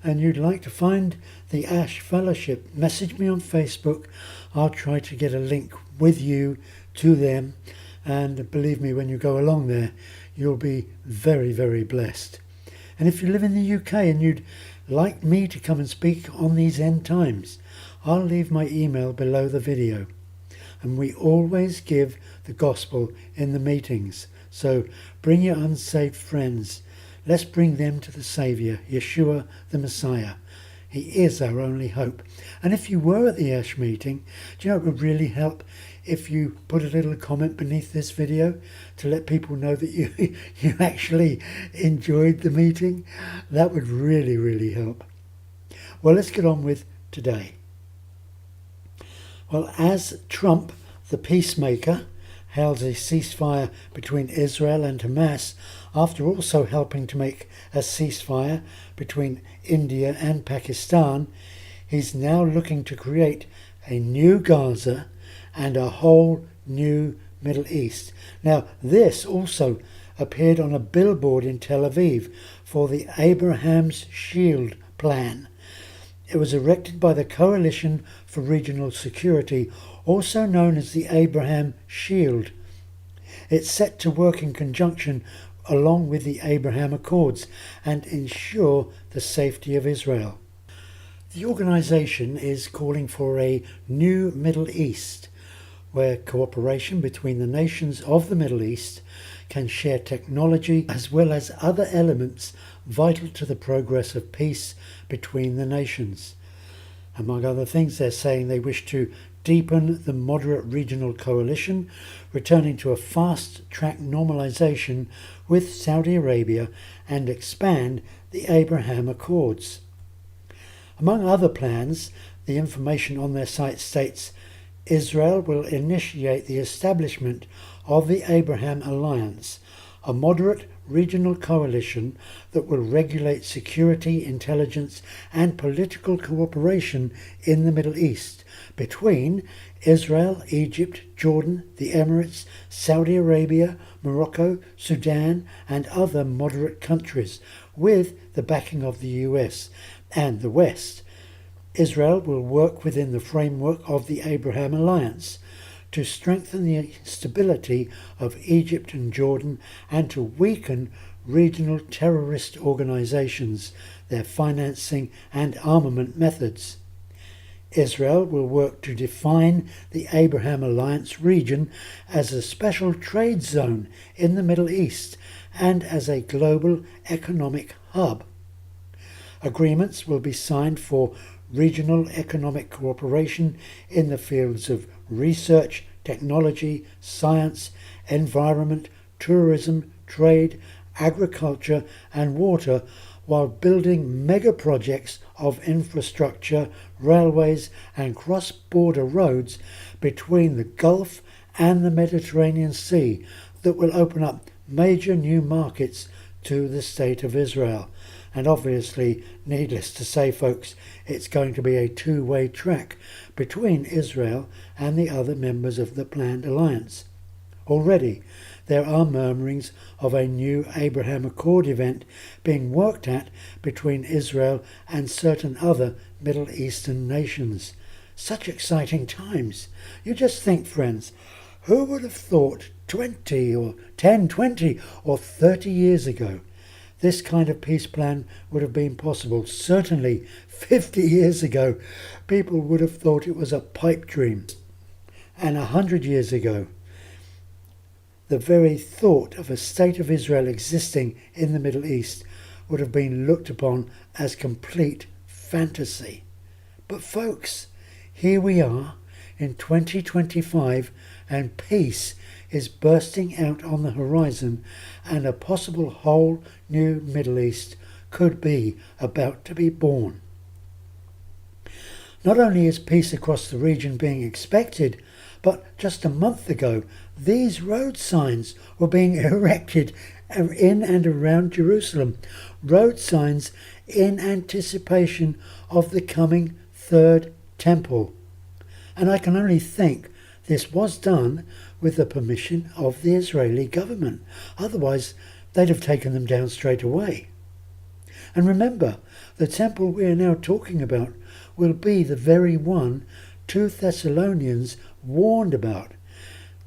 and you'd like to find the Ash Fellowship, message me on Facebook. I'll try to get a link with you to them. And believe me, when you go along there, you'll be very, very blessed. And if you live in the UK and you'd like me to come and speak on these end times, I'll leave my email below the video. And we always give the gospel in the meetings. So bring your unsaved friends. Let's bring them to the Saviour, Yeshua the Messiah. He is our only hope. And if you were at the Ash meeting, do you know it would really help if you put a little comment beneath this video to let people know that you actually enjoyed the meeting? That would really, really help. Well, let's get on with today. Well, as Trump, the peacemaker, held a ceasefire between Israel and Hamas, after also helping to make a ceasefire between India and Pakistan, he's now looking to create a new Gaza and a whole new Middle East. Now, this also appeared on a billboard in Tel Aviv for the Abraham's Shield plan. It was erected by the Coalition for Regional Security, also known as the Abraham Shield. It's set to work in conjunction along with the Abraham Accords and ensure the safety of Israel. The organisation is calling for a new Middle East, where cooperation between the nations of the Middle East can share technology as well as other elements vital to the progress of peace between the nations. Among other things, they're saying they wish to deepen the moderate regional coalition, returning to a fast-track normalization with Saudi Arabia, and expand the Abraham Accords. Among other plans, the information on their site states Israel will initiate the establishment of the Abraham Alliance, a moderate regional coalition that will regulate security, intelligence and political cooperation in the Middle East between Israel, Egypt, Jordan, the Emirates, Saudi Arabia, Morocco, Sudan and other moderate countries, with the backing of the US and the West. Israel will work within the framework of the Abraham Alliance to strengthen the stability of Egypt and Jordan and to weaken regional terrorist organizations, their financing and armament methods. Israel will work to define the Abraham Alliance region as a special trade zone in the Middle East and as a global economic hub. Agreements will be signed for regional economic cooperation in the fields of research, technology, science, environment, tourism, trade, agriculture and water, while building mega projects of infrastructure, railways and cross-border roads between the Gulf and the Mediterranean Sea that will open up major new markets to the State of Israel. And obviously, needless to say, folks, it's going to be a two-way track between Israel and the other members of the planned alliance. Already, there are murmurings of a new Abraham Accord event being worked at between Israel and certain other Middle Eastern nations. Such exciting times. You just think, friends, who would have thought 20 or 10, 20 or 30 years ago this kind of peace plan would have been possible? Certainly 50 years ago, people would have thought it was a pipe dream. And 100 years ago, the very thought of a state of Israel existing in the Middle East would have been looked upon as complete fantasy. But folks, here we are in 2025 and peace is bursting out on the horizon, and a possible whole new Middle East could be about to be born. Not only is peace across the region being expected, but just a month ago, these road signs were being erected in and around Jerusalem. Road signs in anticipation of the coming third temple. And I can only think this was done with the permission of the Israeli government. Otherwise, they'd have taken them down straight away. And remember, the temple we are now talking about will be the very one 2 Thessalonians warned about.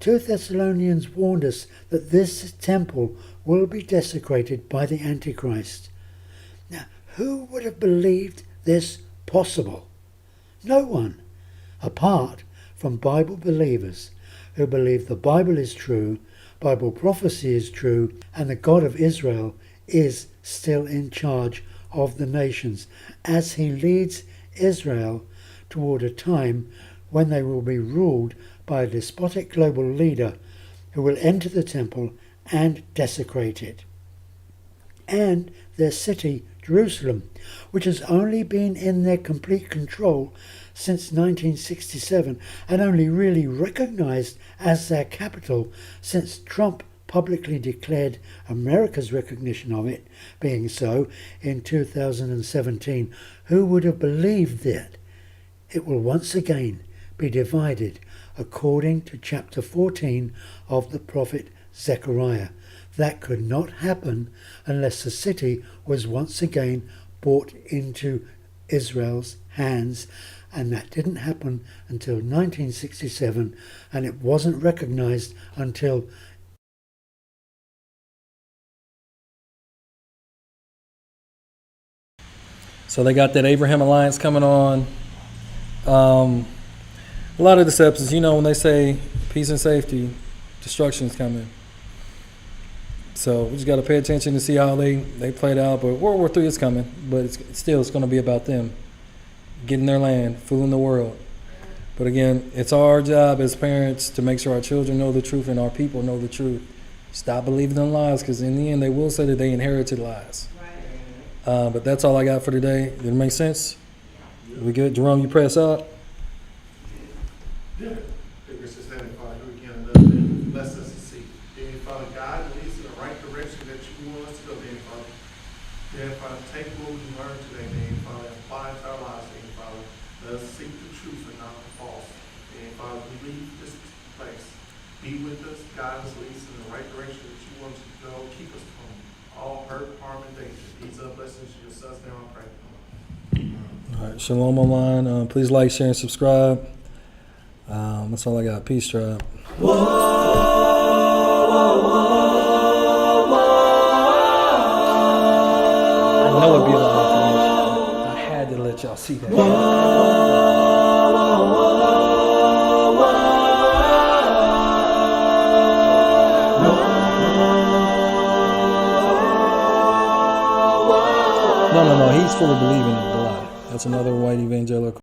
2 Thessalonians warned us that this temple will be desecrated by the Antichrist. Now, who would have believed this possible? No one, apart from Bible believers who believe the Bible is true, Bible prophecy is true, and the God of Israel is still in charge of the nations as he leads Israel toward a time when they will be ruled by a despotic global leader who will enter the temple and desecrate it. And their city, Jerusalem, which has only been in their complete control since 1967 and only really recognized as their capital since Trump publicly declared America's recognition of it being so in 2017. Who would have believed that? It will once again be divided according to chapter 14 of the prophet Zechariah. That could not happen unless the city was once again brought into Israel's hands, and that didn't happen until 1967, and it wasn't recognized until So they got that Abraham Alliance coming on. A lot of deceptions, when they say peace and safety, destruction's coming. So we just got to pay attention to see how they play it out. But World War III is coming, but it's going to be about them getting their land, fooling the world. But again, it's our job as parents to make sure our children know the truth and our people know the truth. Stop believing in lies, because in the end, they will say that they inherited lies. But that's all I got for today. Did it make sense? We good? Jerome, you pray us out? Yeah. Gracious Heavenly Father, who again another day, bless us to see. Dear Father, God, lead us in the right direction that you want us to go, dear Father. Dear Father, take what we learned today, dear Father, and apply it to our lives, dear Father. Let us seek the truth and not the false. Dear Father, we leave this place. Be with us, guide us, lead us in the right direction that you want us to go. Keep us from all hurt, harm, and danger. These are blessings in your son's name, I pray. All right, Shalom online. Please like, share, and subscribe. That's all I got. Peace, tribe. I know it'd be a lot of information, but I had to let y'all see that. No, he's fully believing the lie. That's another white evangelical.